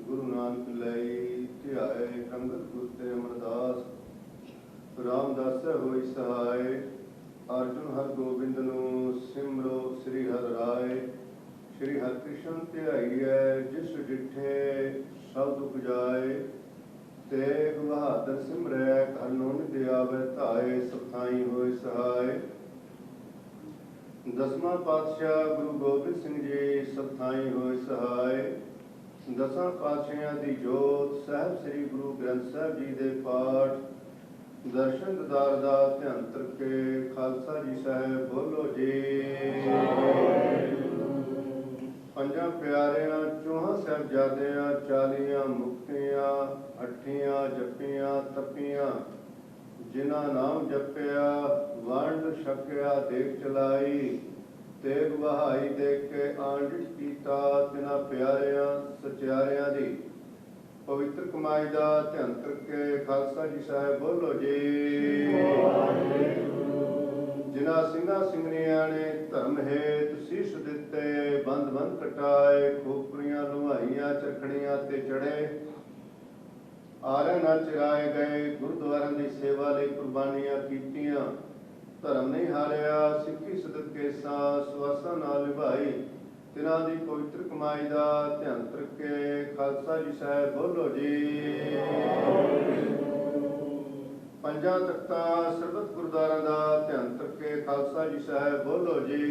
गुरु नानक लई ध्याए अंगद गुर ते अमरदास रामदास होई सहाय अर्जुन हर गोबिंद नु सिमरो श्री हर राय श्री हर कृष्ण ध्याईऐ जिस डिठे सब दुख जाए तेग बहादुर सिमरै घर नो निधि आवे धाए सब थाई होए सहाय दसवां पातशाह गुरु गोबिंद सिंह जी सब थाई होए सहाय दसां पातशाहियां दी जोत साहिब श्री गुरु ग्रंथ साहिब जी दे पाठ दर्शन ददार दा ध्यान तरके खालसा जी साहिब बोलो जी पंजां प्यारियां चौहां साहिबजादियां 40 मुक्तियां 8 जपियां तपियां जिन्हां नाम जपिया वंड छकिया देख चलाई तेग बहाई देख के आंडिट कीता तिन्हां प्यारियां सचियारियां दी पवित्र कमाई दा ध्यान करके खालसा जी साहिब बोलो जी जिन्हां ਸਿੰਘਾਂ ਸਿੰਘਣੀਆਂ ने धर्म हेत शीश दिते बंद बंद कटाए खोपरियां लुहाइयां चरखड़ियां ते चढ़े आरे ना चिराए गए गुरुद्वारों की सेवा ਲਈ कुर्बानियां कीतियां धर्म नहीं हारिया सिੱਖੀ सदके ਸਵਾਸਾਂ ਨਾਲ ਨਿਭਾਈ तिन्हां दी पवित्र कमाई दा ध्यान तरके खालसा जी साहिब बोलो जी पंजां तख्तां सरबत गुरुद्वारां दा ध्यान तरके खालसा जी साहिब बोलो जी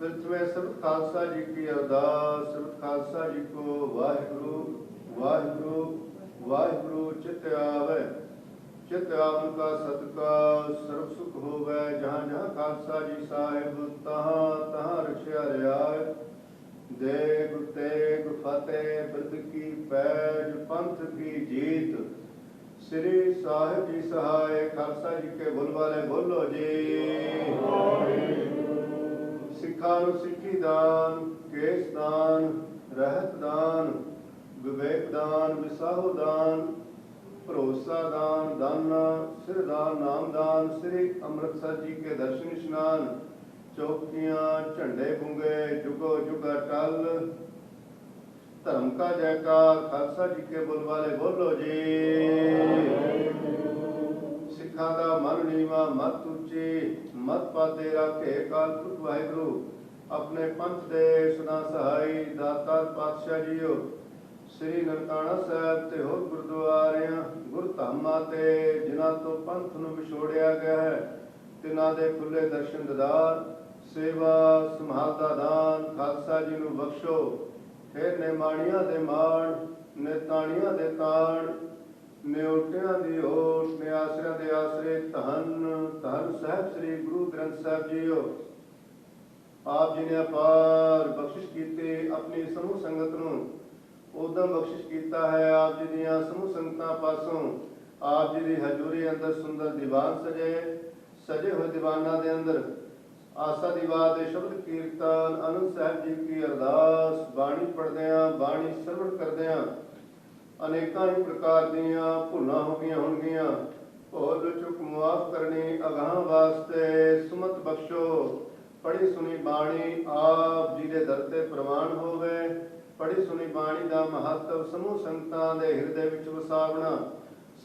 पृथ्वी सरबत खालसा जी की अरदास सरबत खालसा जी को वाहिगुरु वाहिगुरु वाहिगुरु चित आवे चित आवन का सदका सर्व सुख होवे जहाँ जहाँ खालसा जी साहिब तहाँ तहाँ रखिया रियाय देग तेग फतेह बिरद की पैज पंथ की जीत श्री साहिब जी सहाय खालसा जी के बोल वाले बोलो जी सिखा नु सिखी दान केस दान रहत दान विवेक दान विसाहो दान भरोसा दान दाना सिर दान नाम दान श्री अमृतसर जी के दर्शन स्नान चौकियां झंडे बुंगे जुगो जुगा टल धर्म का जयकार खालसा जी के बोल वाले बोलो जी सिखा दा मन नीवा मत उच्ची मत पाते राखे काल पुरख वाहिगुरु अपने पंथ दे सदा सहाई दातार पातशाह जीओ श्री ननकाना साहब ते होर गुरुद्वारियां गुरधामां ते जिन्हां तो पंथ नूं विछोड़िया गया है तिन्हां दे खुले दर्शन ददार सेवा संभाल दा दान खालसा जी नूं बख्शो फिर ने माणियां दे माण ने ताणियां दे ताण ने उल्टियां दी ओट ने आसरियां दे आसरे धन धन साहिब श्री गुरु ग्रंथ साहिब जीओ आप जी ने अपार बख्शिश कीती अपनी समूह संगत नूं उदम बख्शिश कीता है आप जी दियां समूह संगतां पासों आप जी दी हजूरी अंदर सुंदर दीवान सजे हुए दीवाना दे अंदर आसा दीवार दे शब्द कीर्तन आनंद साहिब जी की अरदास बाणी पढ़दियां बाणी सरवण करदियां अनेकां ही प्रकार दियां भुलां हो गईयां होणगीयां भुल चुक मुआफ करनी अगाह वास्ते सुमत बख्शो पढ़ी सुनी बाणी आप जी दे दर ते प्रवान होवे पढ़ी सुनी बाणी दा महत्व समूह संगतां दे हिरदे विच वसावना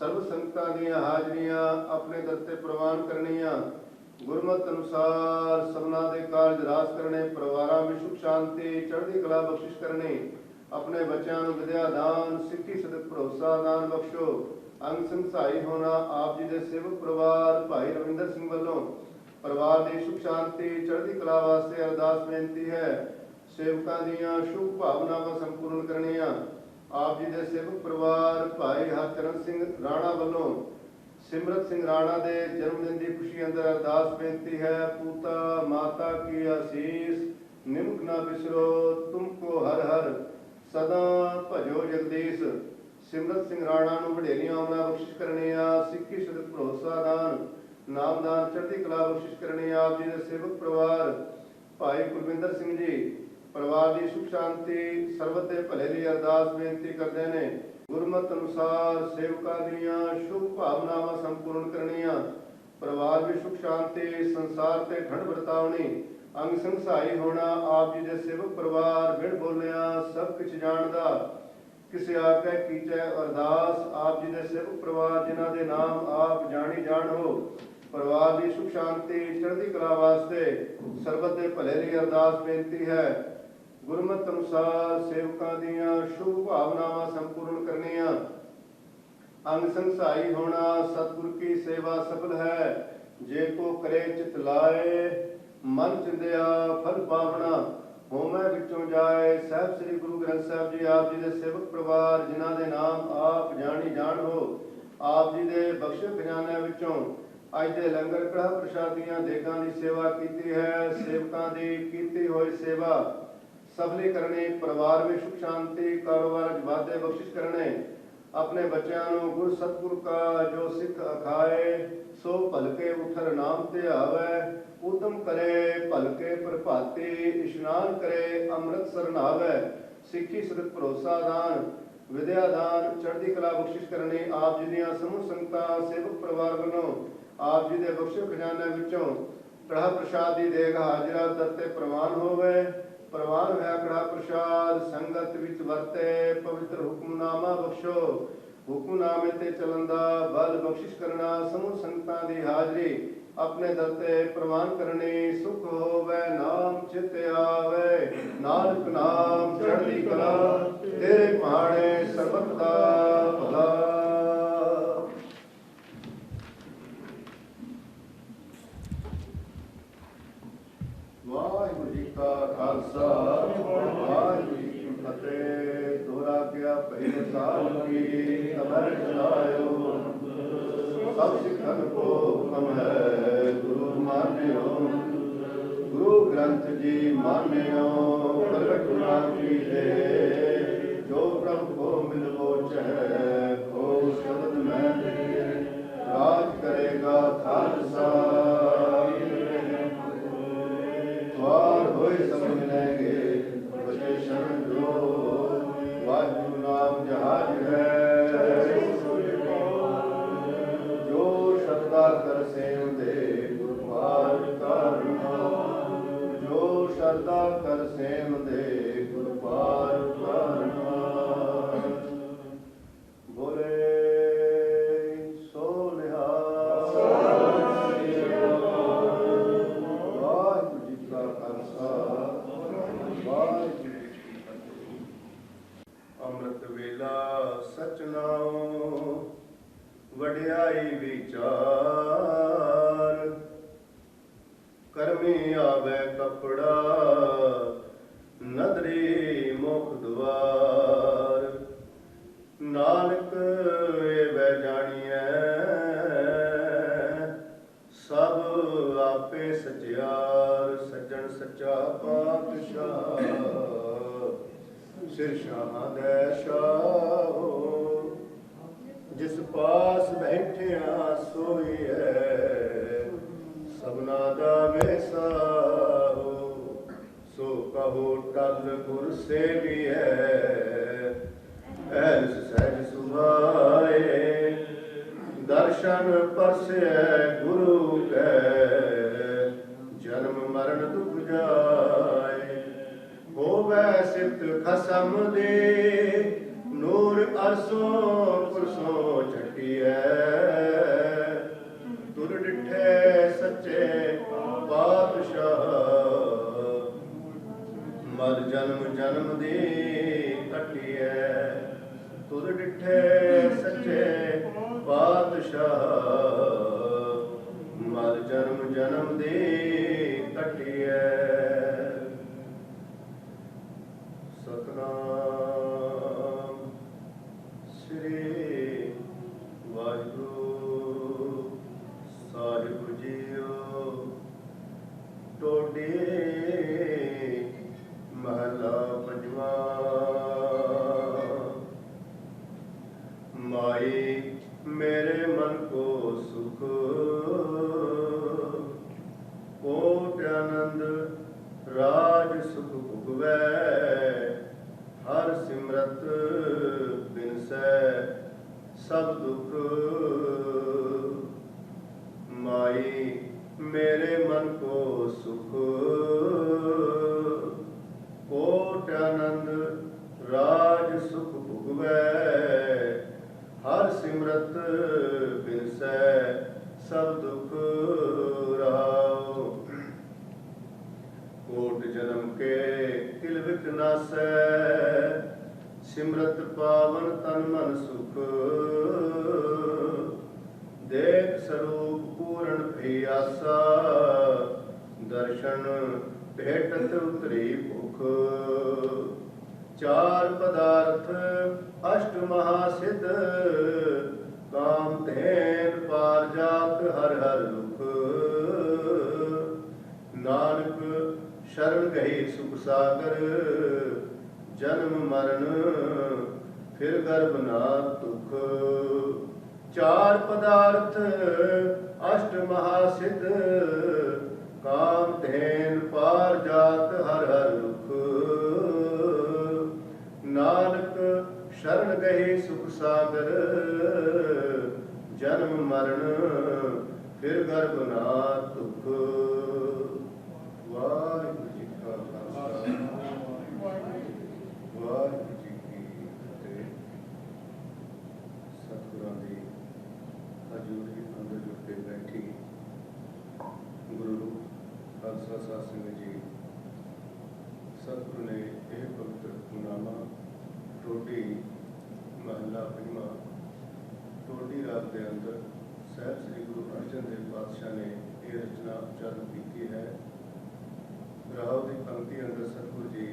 सर्व संगतां दीयां हाजरियां अपने दर ते प्रवान करनियां गुरमत अनुसार सबना दे कारज रास करने परिवारां में सुख शांति चढ़दी कला बख्शिश करनी अपने बच्चों नूं विद्या दान सिक्खी सदक भरोसा दान बख्शो अंग संग सहाई होना आप जी दे सेवक परिवार भाई रविंदर सिंह वालों परिवार दी सुख शांति चढ़दी कला वास्ते अरदास बेनती है सेवकां दीयां शुभ भावनावां संपूर्ण करनियां आप जी दे सेवक परिवार भाई हरचरण सिंह राणा वालों सिमरत सिंह राणा दे जन्मदिन की खुशी अंदर अरदास बेनती है पूता माता की आशीष निमक ना बिसरो तुमको हर हर सदा भजो जगदीश सिमरत सिंह राणा नूं वडेरियां आमना बख्शिश करनियां सिक्खी सदक भरोसा दान नाम दान चढ़दी कला बख्शिश करनियां आप जी दे सेवक परिवार भाई कुलविंदर सिंह जी परिवार की सुख शांति सर्वत दे भले लई अरदास बेनती करते हैं गुरमत अनुसार सेवकां दीयां शुभ भावनावां संपूर्ण करनियां परिवार भी सुख शांति संसार ते ठंड बरतावनी ਅੰਗ ਸੰਸਾਈ ਹੋਣਾ ਆਪ ਜੀ ਦੇ ਸੇਵਕ ਪਰਿਵਾਰ ਬਿਨ ਬੋਲਿਆ ਸਭ ਕੁਝ ਜਾਣਦਾ ਕਿਸੇ ਆਕੇ ਕੀਚੈ ਅਰਦਾਸ ਆਪ ਜੀ ਦੇ ਸੇਵਕ ਪਰਿਵਾਰ ਜਿਨ੍ਹਾਂ ਦੇ ਨਾਮ ਆਪ ਜਾਣੀ ਜਾਣੋ ਪਰਿਵਾਰ ਦੀ ਸੁਖ ਸ਼ਾਂਤੀ ਚੜ੍ਹਦੀ ਕਲਾ ਵਾਸਤੇ ਸਰਬਤ ਦੇ ਭਲੇ ਲਈ ਅਰਦਾਸ ਬੇਨਤੀ ਹੈ। ਗੁਰਮਤਿ ਅਨੁਸਾਰ ਸੇਵਕਾਂ ਦੀਆਂ ਸ਼ੁਭ ਭਾਵਨਾਵਾਂ ਸੰਪੂਰਨ ਕਰਨੀਆਂ ਅੰਗ ਸੰਸਾਈ ਹੋਣਾ ਸਤਿਗੁਰ ਕੀ ਸੇਵਾ ਸਫਲ ਹੈ ਜੇ ਕੋ ਕਰੇ ਚਿਤ ਲਾਏ ਮਨ ਚਿੰਦਿਆ ਫਲ ਪਾਵਣਾ ਹੋਮੈ ਵਿੱਚੋਂ ਜਾਏ। ਸਾਹਿਬ ਸ੍ਰੀ ਗੁਰੂ ਗ੍ਰੰਥ ਸਾਹਿਬ ਜੀ ਆਪ ਜੀ ਦੇ ਸੇਵਕ ਪਰਿਵਾਰ ਜਿਨ੍ਹਾਂ ਦੇ ਨਾਮ ਆਪ ਜਾਣੀ ਜਾਣੋ ਆਪ ਜੀ ਦੇ ਬਖਸ਼ੇ ਖਜ਼ਾਨਿਆਂ ਵਿੱਚੋਂ ਅੱਜ ਦੇ ਲੰਗਰ ਕੜਾ ਪ੍ਰਸ਼ਾਦੀਆਂ ਦੇਗਾਂ ਦੀ ਸੇਵਾ ਕੀਤੀ ਹੈ। ਸੇਵਕਾਂ ਦੀ ਕੀਤੀ ਹੋਈ ਸੇਵਾ ਸਫਲੀ ਕਰਨੀ ਪਰਿਵਾਰ ਵਿੱਚ ਸੁਖ ਸ਼ਾਂਤੀ ਕਾਰੋਬਾਰ ਵਾਧੇ ਬਖਸ਼ਿਸ਼ ਕਰਨੇ ਆਪਣੇ ਬੱਚਿਆਂ ਨੂੰ ਗੁਰ ਸਤਿਗੁਰ ਕਾ ਜੋ ਸਿੱਖ ਅਖਾਏ ਸੋ ਭਲਕੇ ਉਠਰ ਨਾਮ ਤੇ ਆਵੇ ਉਦਮ ਕਰੇ ਭਲਕੇ ਪ੍ਰਭਾਤੀ ਇਸ਼ਨਾਨ ਕਰੇ ਅੰਮ੍ਰਿਤ ਸਰਨਾਵੇ ਸਿੱਖੀ ਸਦਕ ਭਰੋਸਾ ਦਾਨ ਵਿਦਿਆ ਦਾਨ ਚੜ੍ਹਦੀ ਕਲਾ ਬਖਸ਼ਿਸ਼ ਕਰਨੀ ਆਪ ਜੀ ਦੀਆਂ ਸਮੂਹ ਸੰਗਤਾਂ ਸੇਵਕ ਪਰਿਵਾਰ ਵੱਲੋਂ ਆਪ ਜੀ ਦੇ ਬਖਸ਼ੇ ਖਜ਼ਾਨੇ ਵਿੱਚੋਂ ਕੜਾ ਪ੍ਰਸ਼ਾਦ ਦੀ ਦੇਗ ਹਾਜ਼ਰਾ ਦਰ ਤੇ ਪ੍ਰਵਾਨ ਹੋਵੇ। ਪ੍ਰਵਾਨ ਹੋਇਆ ਕੜਾ ਪ੍ਰਸ਼ਾਦ ਸੰਗਤ ਵਿੱਚ ਵਰਤੇ ਪਵਿੱਤਰ ਹੁਕਮਨਾਮਾ ਬਖਸ਼ੋ ਹੁਕਮਨਾਮੇ ਤੇ ਚੱਲਣ ਦਾ ਬਲ ਬਖਸ਼ਿਸ਼ ਕਰਨਾ ਸਮੂਹ ਸੰਗਤਾਂ ਦੀ ਹਾਜ਼ਰੀ ਆਪਣੇ ਦਰ ਤੇ ਪ੍ਰਵਾਨ ਕਰਨੀ ਸੁਖ ਹੋਵੇ ਨਾਮ ਚਿਤ ਆਵੇ ਨਾਨਕ ਨਾਮ ਚੜ੍ਹਦੀ ਕਲਾ ਤੇਰੇ ਪਹਾੜੇ ਸਰਬਤ ਦਾ ਭਲਾ। ਵਾਹਿਗੁਰੂ ਜੀ ਕਾ ਖਾਲਸਾ ਵਾਹਿਗੁਰੂ ਜੀ ਕੀ ਫਤਿਹ। ਦੋਹਰਾ ਗਿਆ ਪਹਿਲੇ ਸਾਲ ਕੀ ਅਮਰ ਚਲਾਇਓ ਸਭ ਸਿੱਖਨ ਕੋ ਹੁਕਮ ਹੈ ਗੁਰੂ ਮਾਨਿਓ ਗੁਰੂ ਗ੍ਰੰਥ ਜੀ ਮਾਨਿਓ ਪ੍ਰਗਟ ਨਾ ਕੀਜੇ ਜੋ ਪ੍ਰਭ ਕੋ ਮਿਲਵੋ ਚਹਿ ਕੋ ਸ਼ਬਦ ਮੈਂ ਰਾਜ ਕਰੇਗਾ ਖਾਲਸਾ ਵਾਰ ਹੋਏ ਸਮਝ ਲੈਂਗੇ ਬਚੇ ਸ਼ਰਨ ਜੋ ਵਾਹਿਗੁਰੂ ਨਾਮ ਜਹਾਜ ਹੈ ਜੋ ਸ਼ਰਧਾ ਕਰ ਸੇਵ ਦੇ ਗੁਰਪਾਲ ਕਰਨਾ ਜੋ ਸ਼ਰਧਾ ਕਰ ਸੇਵ ਦੇ ਗੁਰਪਾਲ ਕਰਨਾ ਬੋਲੇ ਸੋ ਨਿਹਾਲ ਵਾਹਿਗੁਰੂ ਜੀ ਕਾ ਖਾਲਸਾ ਵਾਹਿਗੁਰੂ ਜੀ ਕੀ ਫਤਿਹ। ਅੰਮ੍ਰਿਤ ਵੇਲਾ ਸਚ ਨਾਉ ਵਡਿਆਈ ਵਿਚਾਰ ਕਰਮੀ ਆਵੇ ਕਪੜਾ ਨਦਰੀ ਮੁਖ ਦੁਆਰ ਨਾਨਕ ਵੇ ਜਾਣੀਐ ਸਭ ਆਪੇ ਸਚਿਆਰ ਸੱਜਣ ਸੱਚਾ ਪਾਤਸ਼ਾਹ ਸਿਰ ਸ਼ਾਹਾਂ ਦੇ ਸ਼ਾਹੋ ਜਿਸ ਪਾਸ ਬੈਠਿਆ ਸੋਈ ਹੈ ਸਭਨਾ ਦਾ ਵੈਸਾਹੋ ਸੋ ਕਹੋ ਟਲ ਗੁਰ ਸੇਵੀਐ ਐਸ ਸਹਿਜ ਸੁਭਾਏ ਦਰਸ਼ਨ ਪਰਸੈ ਗੁਰੂ ਕੈ ਜਨਮ ਮਰਨ ਦੁਖ ਜਾਏ ਹੋਵੈ ਸਿਫਤ ਖਸਮ ਦੇ ਨੂਰ ਅਰਸੋਂ ਪੁਰਸੋਂ ਛਟੀਐ ਤੁਰ ਡਿਠੇ ਸੱਚੇ ਪਾਤਸ਼ਾਹ ਮਰ ਜਨਮ ਜਨਮ ਦੀ ਕੱਟੀਐ ਤੁਰ ਡਿਠੇ ਸੱਚੇ ਪਾਤਸ਼ਾਹ ਮਰ ਜਨਮ ਜਨਮ ਦੀ ਕੱਟੀਐ ਸਤਨਾਮ ਸ੍ਰੀ ਵਾਹਿਗੁਰੂ ਸਾਹਿਬ ਜੀਓ ਟੋਡੇ ਮਹਲਾ ਪੰਜਵਾਂ ਮਾਈ ਮੇਰੇ ਮਨ ਕੋ ਸੁਖ ਕੋਟ ਆਨੰਦ ਰਾਜ ਸੁਖ ਭੁਗਵੈ ਹਰ ਸਿਮਰਤ ਬਿਨਸੈ ਸਭ ਦੁਖ ਮਾਈ ਮੇਰੇ ਮਨ ਕੋ ਸੁਖ ਰਾਜ ਸੁਖ ਭੁਗਵੈ ਹਰ ਸਿਮਰਤ ਬਿਨਸੈ ਸਭ ਦੁਖ ਰਹਾਉ। ਕੋਟ ਜਨਮ ਕੇ ਕਿਲ ਵਿਕ ਨਾਸੈ ਸਿਮਰਤ ਪਾਵਨ ਤਨ ਮਨ ਸੁਖ। ਦੇਖ ਸਰੂਪ ਪੂਰਨ ਭੀ ਆਸਾ ਦਰਸ਼ਨ ਭੇਟਤ ਉਤਰੀ ਭੁਖ। ਚਾਰ ਪਦਾਰਥ ਅਸ਼ਟ ਮਹਾਸਿਧ ਕਾਮ ਧੇਨ ਪਾਰ ਜਾਤ ਹਰ ਹਰ ਰੁਖ। ਨਾਨਕ ਸ਼ਰਨ ਗਈ ਸੁਖ ਸਾਗਰ ਜਨਮ ਮਰਨ ਫਿਰ ਗਰਭ ਨਾ ਤੁਖ। ਚਾਰ ਪਦਾਰਥ ਅਸ਼ਟ ਮਹਾਸਿਧ ਕਾਮ ਧੇਨ ਪਾਰ ਜਾਤ ਹਰ ਹਰ ਰੁਖ। ਨਾਨਕ ਸ਼ਰਨ ਗਏ ਸੁਖ ਸਾਗਰ ਜਨਮ ਮਰਨ ਫਿਰ ਗਰਭ ਨਾ ਤੁਖ। ਵਾਹਿਗੁਰੂ ਜੀ ਕਾ ਖਾਲਸਾ ਵਾਹਿਗੁਰੂ ਜੀ ਕੀ ਫਤਿਹ। ਸਤਿਗੁਰਾਂ ਦੀ ਹਜ਼ੂਰੀ ਅੰਦਰ ਜੁੜ ਕੇ ਬੈਠੀ ਗੁਰੂ ਰੂਪ ਖਾਲਸਾ ਸਾਧ ਸੰਗਤ ਜੀ, ਸਤਿਗੁਰੂ ਨੇ ਇਹ ਪਵਿੱਤਰ ਹੁਕਮਨਾਮਾ ਟੋਡੀ ਮਹੱਲਾ ਪੰਜਵਾਂ ਟੋਡੀ ਰਾਗ ਦੇ ਅੰਦਰ ਸਾਹਿਬ ਸ੍ਰੀ ਗੁਰੂ ਅਰਜਨ ਦੇਵ ਪਾਤਸ਼ਾਹ ਨੇ ਇਹ ਰਚਨਾ ਉਚਾਰਨ ਕੀਤੀ ਹੈ। ਰਾਗ ਦੀ ਪੰਕਤੀ ਅੰਦਰ ਸਤਿਗੁਰੂ ਜੀ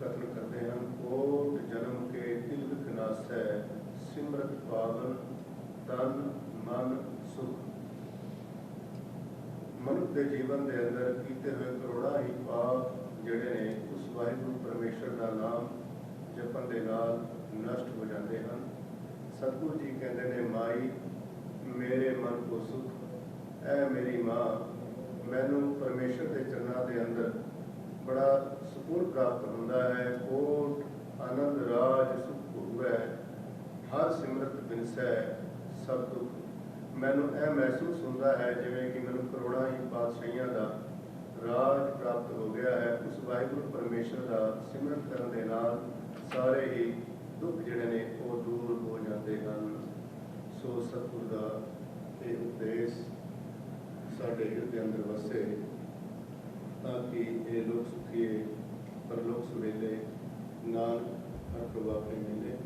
ਕਥਨ ਕਰਦੇ ਹਨ, ਕੋਟ ਜਨਮ ਕੇ ਤਿਲ ਵਿਖ ਨਾਸੈ ਸਿਮਰਤ ਪਾਵਨ ਤਨ ਮਨ ਸੁਖ। ਮਨੁੱਖ ਦੇ ਜੀਵਨ ਦੇ ਅੰਦਰ ਕੀਤੇ ਹੋਏ ਕਰੋੜਾਂ ਹੀ ਪਾਪ ਜਿਹੜੇ ਨੇ ਉਸ ਵਾਹਿਗੁਰੂ ਪਰਮੇਸ਼ਰ ਦਾ ਨਾਮ ਜਪਣ ਦੇ ਨਾਲ ਨਸ਼ਟ ਹੋ ਜਾਂਦੇ ਹਨ। ਸਤਿਗੁਰੂ ਜੀ ਕਹਿੰਦੇ ਨੇ, ਮਾਈ ਮੇਰੇ ਮਨ ਕੋ ਸੁਖ, ਐ ਮੇਰੀ ਮਾਂ ਮੈਨੂੰ ਪਰਮੇਸ਼ਰ ਦੇ ਚਰਨਾਂ ਦੇ ਅੰਦਰ ਬੜਾ ਸਕੂਨ ਪ੍ਰਾਪਤ ਹੁੰਦਾ ਹੈ। ਕੋਟ ਆਨੰਦ ਰਾਜ ਸੁਖ ਭੋਗਵੈ ਹਰ ਸਿਮਰਤ ਬਿਨਸੈ ਸਭ ਦੁਖ। ਮੈਨੂੰ ਇਹ ਮਹਿਸੂਸ ਹੁੰਦਾ ਹੈ ਜਿਵੇਂ ਕਿ ਮੈਨੂੰ ਕਰੋੜਾਂ ਹੀ ਪਾਤਸ਼ਾਹੀਆਂ ਦਾ ਰਾਜ ਪ੍ਰਾਪਤ ਹੋ ਗਿਆ ਹੈ। ਉਸ ਵਾਹਿਗੁਰੂ ਪਰਮੇਸ਼ਰ ਦਾ ਸਿਮਰਨ ਕਰਨ ਦੇ ਨਾਲ ਸਾਰੇ ਹੀ ਦੁੱਖ ਜਿਹੜੇ ਨੇ ਉਹ ਦੂਰ ਹੋ ਜਾਂਦੇ ਹਨ। ਸੋ ਸਤਿਗੁਰ ਦਾ ਇਹ ਉਪਦੇਸ਼ ਸਾਡੇ ਹਿਰਦੇ ਅੰਦਰ ਵਸੇ ਤਾਂ ਕਿ ਇਹ ਲੋਕ ਸੁਖੀਏ ਪਰਲੋਕ ਸੁਵੇਲੇ ਨਾਨਕ ਹਰ ਪ੍ਰਭਾਵ ਮਿਲੇ।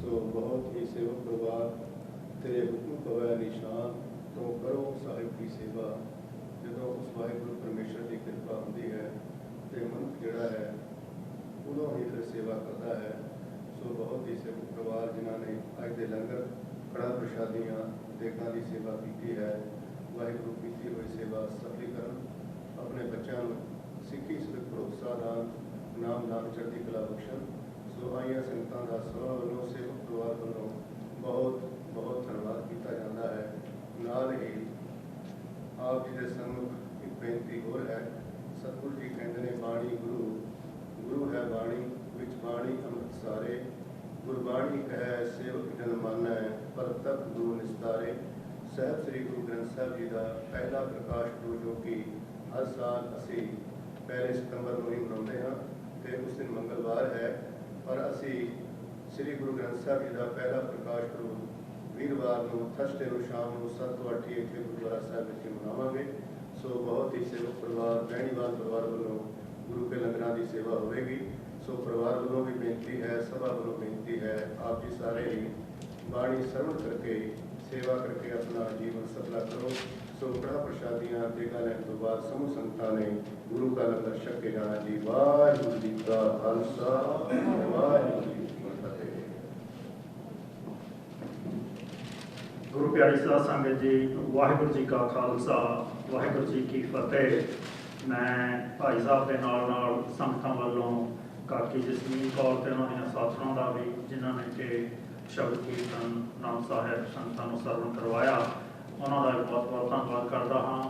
ਸੋ ਬਹੁਤ ਹੀ ਸੇਵਕ ਪਰਿਵਾਰ ਤੇਰੇ ਹੁਕਮ ਪਵੈ ਨਿਸ਼ਾਨ ਤੋਂ ਕਰੋ ਸਾਹਿਬ ਦੀ ਸੇਵਾ। ਜਦੋਂ ਉਸ ਵਾਹਿਗੁਰੂ ਪਰਮੇਸ਼ਰ ਦੀ ਕਿਰਪਾ ਹੁੰਦੀ ਹੈ ਤੇ ਮਨੁੱਖ ਜਿਹੜਾ ਹੈ ਉਦੋਂ ਹੀ ਫਿਰ ਸੇਵਾ ਕਰਦਾ ਹੈ। ਸੋ ਬਹੁਤ ਹੀ ਸੇਵਕ ਪਰਿਵਾਰ ਜਿਨ੍ਹਾਂ ਨੇ ਅੱਜ ਦੇ ਲੰਗਰ ਕੜਾ ਪ੍ਰਸ਼ਾਦੀਆਂ ਦੇਗਾਂ ਦੀ ਸੇਵਾ ਕੀਤੀ ਹੈ, ਵਾਹਿਗੁਰੂ ਕੀਤੀ ਹੋਈ ਸੇਵਾ ਸਫਲੀ ਕਰਨ, ਆਪਣੇ ਬੱਚਿਆਂ ਨੂੰ ਸਿੱਖੀ ਸਿੱਖ ਭਰੋਸਾ ਦਾਨ ਨਾਮ ਦਾਨ ਚੜ੍ਹਦੀ ਕਲਾ ਬਖਸ਼ਣ। ਸੋ ਆਈਆਂ ਸੰਗਤਾਂ ਦਾ ਸਭਾ ਵੱਲੋਂ ਸੇਵਕ ਪਰਿਵਾਰ ਵੱਲੋਂ ਬਹੁਤ ਬਹੁਤ ਧੰਨਵਾਦ ਕੀਤਾ ਜਾਂਦਾ ਹੈ। ਨਾਲ ਹੀ ਆਪ ਜੀ ਦੇ ਸਾਹਮਣੇ ਇੱਕ ਬੇਨਤੀ ਹੋਰ ਹੈ। ਸਤਿਗੁਰੂ ਜੀ ਕਹਿੰਦੇ ਨੇ, ਬਾਣੀ ਗੁਰੂ, ਗੁਰੂ ਹੈ ਬਾਣੀ ਵਿੱਚ ਬਾਣੀ ਅੰਮ੍ਰਿਤ ਸਾਰੇ। ਗੁਰਬਾਣੀ ਕਹੈ ਸੇਵਕ ਜਨ ਮਾਨੈ ਪਰ ਤਪ ਗੁਰੂ ਨਿਸਤਾਰੇ। ਸਾਹਿਬ ਸ੍ਰੀ ਗੁਰੂ ਗ੍ਰੰਥ ਸਾਹਿਬ ਜੀ ਦਾ ਪਹਿਲਾ ਪ੍ਰਕਾਸ਼ ਪੁਰਬ ਜੋ ਕਿ ਹਰ ਸਾਲ ਅਸੀਂ 1 ਸਤੰਬਰ ਨੂੰ ਹੀ ਮਨਾਉਂਦੇ ਹਾਂ ਤੇ ਉਸ ਦਿਨ ਮੰਗਲਵਾਰ ਹੈ, ਪਰ ਅਸੀਂ ਸ੍ਰੀ ਗੁਰੂ ਗ੍ਰੰਥ ਸਾਹਿਬ ਜੀ ਦਾ ਪਹਿਲਾ ਪ੍ਰਕਾਸ਼ ਪੁਰਬ ਵੀਰਵਾਰ ਨੂੰ ਥਰਸਡੇ ਨੂੰ ਸ਼ਾਮ ਨੂੰ 7 ਤੋਂ 8 ਇੱਥੇ ਗੁਰਦੁਆਰਾ ਸਾਹਿਬ ਵਿੱਚ ਮਨਾਵਾਂਗੇ। ਸੋ ਬਹੁਤ ਹੀ ਸੇਵਕ ਪਰਿਵਾਰ ਬਹਿਣੀਵਾਲ ਪਰਿਵਾਰ ਵੱਲੋਂ ਗੁਰੂ ਕੇ ਲੰਗਰਾਂ ਦੀ ਸੇਵਾ ਹੋਵੇਗੀ। ਸੋ ਪਰਿਵਾਰ ਵੱਲੋਂ ਵੀ ਬੇਨਤੀ ਹੈ, ਸਭਾ ਵੱਲੋਂ ਬੇਨਤੀ ਹੈ, ਆਪ ਜੀ ਸਾਰੇ ਹੀ ਬਾਣੀ ਸਰਵਣ ਕਰਕੇ ਸੇਵਾ ਕਰਕੇ ਆਪਣਾ ਜੀਵਨ ਸਫਲਾ ਕਰੋ। ਸੋ ਕੜਾ ਪ੍ਰਸ਼ਾਦੀਆਂ ਦੇਗਾ ਲੈਣ ਤੋਂ ਬਾਅਦ ਸਮੂਹ ਸੰਗਤਾਂ ਨੇ ਗੁਰੂ ਦਾ ਲੰਗਰ ਛਕ ਕੇ ਜਾਣਾ ਜੀ। ਵਾਹਿਗੁਰੂ ਜੀ ਕਾ ਖਾਲਸਾ ਵਾਹਿਗੁਰੂ ਜੀ ਕੀ ਫਤਿਹ। ਗੁਰੂ ਪਿਆਰੀ ਸਾਧ ਸੰਗਤ ਜੀ, ਵਾਹਿਗੁਰੂ ਜੀ ਕਾ ਖਾਲਸਾ ਵਾਹਿਗੁਰੂ ਜੀ ਕੀ ਫਤਿਹ। ਮੈਂ ਭਾਈ ਸਾਹਿਬ ਦੇ ਨਾਲ ਸੰਗਤਾਂ ਵੱਲੋਂ ਕਾਕੀ ਜਸਮੀਨ ਕੌਰ ਤੇ ਉਹਨਾਂ ਦੀਆਂ ਸਾਥਣਾਂ ਦਾ ਵੀ, ਜਿਨ੍ਹਾਂ ਨੇ ਕਿ ਸ਼ਬਦ ਕੀਰਤਨ ਨਾਮ ਸਾਹਿਬ ਸੰਗਤਾਂ ਨੂੰ ਸਰਵਣ ਕਰਵਾਇਆ, ਉਹਨਾਂ ਦਾ ਬਹੁਤ ਬਹੁਤ ਧੰਨਵਾਦ ਕਰਦਾ ਹਾਂ।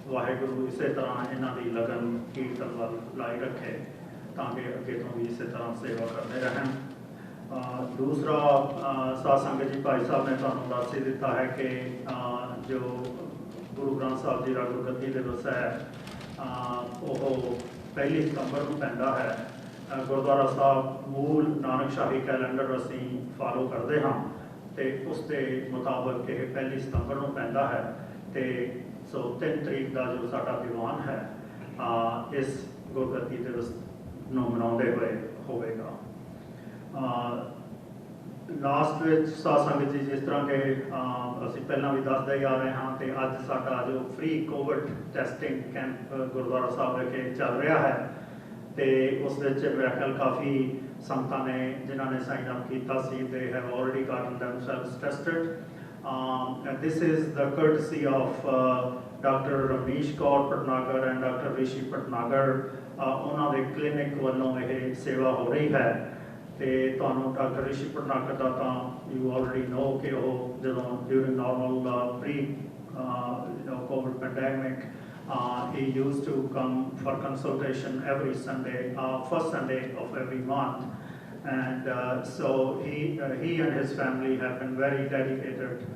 ਵਾਹਿਗੁਰੂ ਇਸੇ ਤਰ੍ਹਾਂ ਇਹਨਾਂ ਦੀ ਲਗਨ ਕੀਰਤਨ ਵੱਲ ਲਾਈ ਰੱਖੇ ਤਾਂ ਕਿ ਅੱਗੇ ਤੋਂ ਵੀ ਇਸੇ ਤਰ੍ਹਾਂ ਸੇਵਾ ਕਰਦੇ ਰਹਿਣ। ਦੂਸਰਾ ਸਾਧ ਸੰਗਤ ਜੀ, ਭਾਈ ਸਾਹਿਬ ਨੇ ਤੁਹਾਨੂੰ ਦੱਸ ਹੀ ਦਿੱਤਾ ਹੈ ਕਿ ਜੋ ਗੁਰੂ ਗ੍ਰੰਥ ਸਾਹਿਬ ਜੀ ਦਾ ਗੁਰਗੱਦੀ ਦਿਵਸ ਹੈ ਉਹ 1 ਸਤੰਬਰ ਨੂੰ ਪੈਂਦਾ ਹੈ ਗੁਰਦੁਆਰਾ ਸਾਹਿਬ ਮੂਲ ਨਾਨਕਸ਼ਾਹੀ ਕੈਲੰਡਰ ਅਸੀਂ ਫਾਲੋ ਕਰਦੇ ਹਾਂ ਤੇ ਉਸ ਦੇ ਮੁਤਾਬਕ ਇਹ 1 ਸਤੰਬਰ ਨੂੰ ਪੈਂਦਾ ਹੈ ਤੇ ਸੋ 3 ਤਰੀਕ ਦਾ ਜੋ ਸਾਡਾ ਦੀਵਾਨ ਹੈ ਇਸ ਗੁਰਗੱਦੀ ਦਿਵਸ ਨੂੰ ਮਨਾਉਂਦੇ ਹੋਏ ਹੋਵੇਗਾ। ਲਾਸਟ ਵਿੱਚ ਸਾਧ ਸੰਗਤ ਜੀ ਜਿਸ ਤਰ੍ਹਾਂ ਕਿ ਅਸੀਂ ਪਹਿਲਾਂ ਵੀ ਦੱਸਦੇ ਹੀ ਆ ਰਹੇ ਹਾਂ ਤੇ ਅੱਜ ਸਾਡਾ ਜੋ free Covid testing camp Gurdwara ਸਾਹਿਬ ਵਿਖੇ ਚੱਲ ਰਿਹਾ ਹੈ ਤੇ ਉਸ ਵਿੱਚ ਮੇਰਾ ਖਿਆਲ ਕਾਫੀ ਸੰਗਤਾਂ ਨੇ ਜਿਨ੍ਹਾਂ ਨੇ ਸਾਈਨ ਅਪ ਕੀਤਾ ਸੀ they have already gotten themselves tested. This is the courtesy of Dr. Ramesh Kaur Patnagar and Dr. Rishi Patnagar. ਉਹਨਾਂ ਦੇ ਕਲੀਨਿਕ ਵੱਲੋਂ ਇਹ ਸੇਵਾ ਹੋ ਰਹੀ ਹੈ ਤੇ ਤੁਹਾਨੂੰ ਡਾਕਟਰ ਰਿਸ਼ੀ ਪਟਨਾਗਰ ਦਾ ਤਾਂ ਯੂ ਆਲਰੇਡੀ ਨੋ ਕਿ ਉਹ ਜਦੋਂ during normal pre Covid pandemic he used to come for consultation every Sunday, first Sunday of every month, and so he and his family have been very dedicated.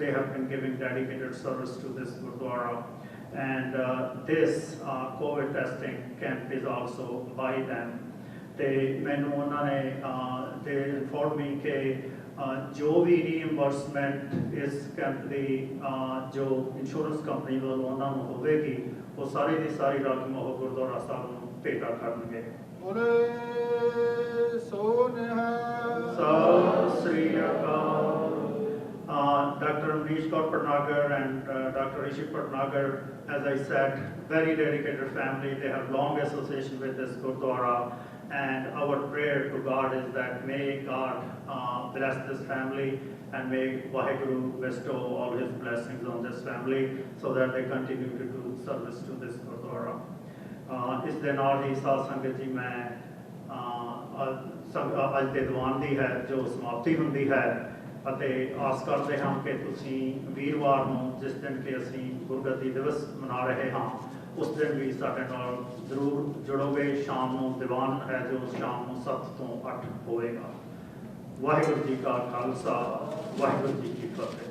They have been giving dedicated service to this Gurdwara, and this COVID testing camp is also by them. ਤੇ ਮੈਨੂੰ ਉਹਨਾਂ ਨੇ they informed me ਕਿ ਜੋ ਵੀ reimbursement ਇਸ camp ਦੀ ਜੋ insurance company ਵੱਲੋਂ ਉਹਨਾਂ ਨੂੰ ਹੋਵੇਗੀ ਉਹ ਸਾਰੀ ਦੀ ਸਾਰੀ ਰਕਮ ਉਹ ਗੁਰਦੁਆਰਾ ਸਾਹਿਬ ਨੂੰ ਭੇਟਾ ਕਰਨਗੇ। ਬੋਲੇ ਸੋ ਨਿਹਾਲ। ਸਤਿ ਸ੍ਰੀ ਅਕਾਲ। Dr. Ramesh Kaur Patnagar and Dr. Rishi Patnagar, as I said, very dedicated family. They have long association with this Gurdwara, and our prayer to God is that may God bless this family and may Vaheguru bestow all His blessings on this family so that they continue to do service to this Gurdwara. ਇਸ ਦੇ ਨਾਲ ਹੀ ਸਾਧ ਸੰਗਤ ਜੀ ਮੈਂ ਅੱਜ ਦੇ ਦੀਵਾਨ ਦੀ ਹੈ ਜੋ ਸਮਾਪਤੀ ਹੁੰਦੀ ਹੈ ਅਤੇ ਆਸ ਕਰਦੇ ਹਾਂ ਕਿ ਤੁਸੀਂ ਵੀਰਵਾਰ ਨੂੰ ਜਿਸ ਦਿਨ ਕਿ ਅਸੀਂ ਗੁਰਗੱਦੀ ਦਿਵਸ ਮਨਾ ਰਹੇ ਹਾਂ ਉਸ ਦਿਨ ਵੀ ਸਾਡੇ ਨਾਲ ਜ਼ਰੂਰ ਜੁੜੋਗੇ। ਸ਼ਾਮ ਨੂੰ ਦੀਵਾਨ ਹੈ ਜੋ ਸ਼ਾਮ ਨੂੰ 7 ਤੋਂ 8 ਹੋਵੇਗਾ। ਵਾਹਿਗੁਰੂ ਜੀ ਕਾ ਖਾਲਸਾ, ਵਾਹਿਗੁਰੂ ਜੀ ਕੀ ਫਤਿਹ।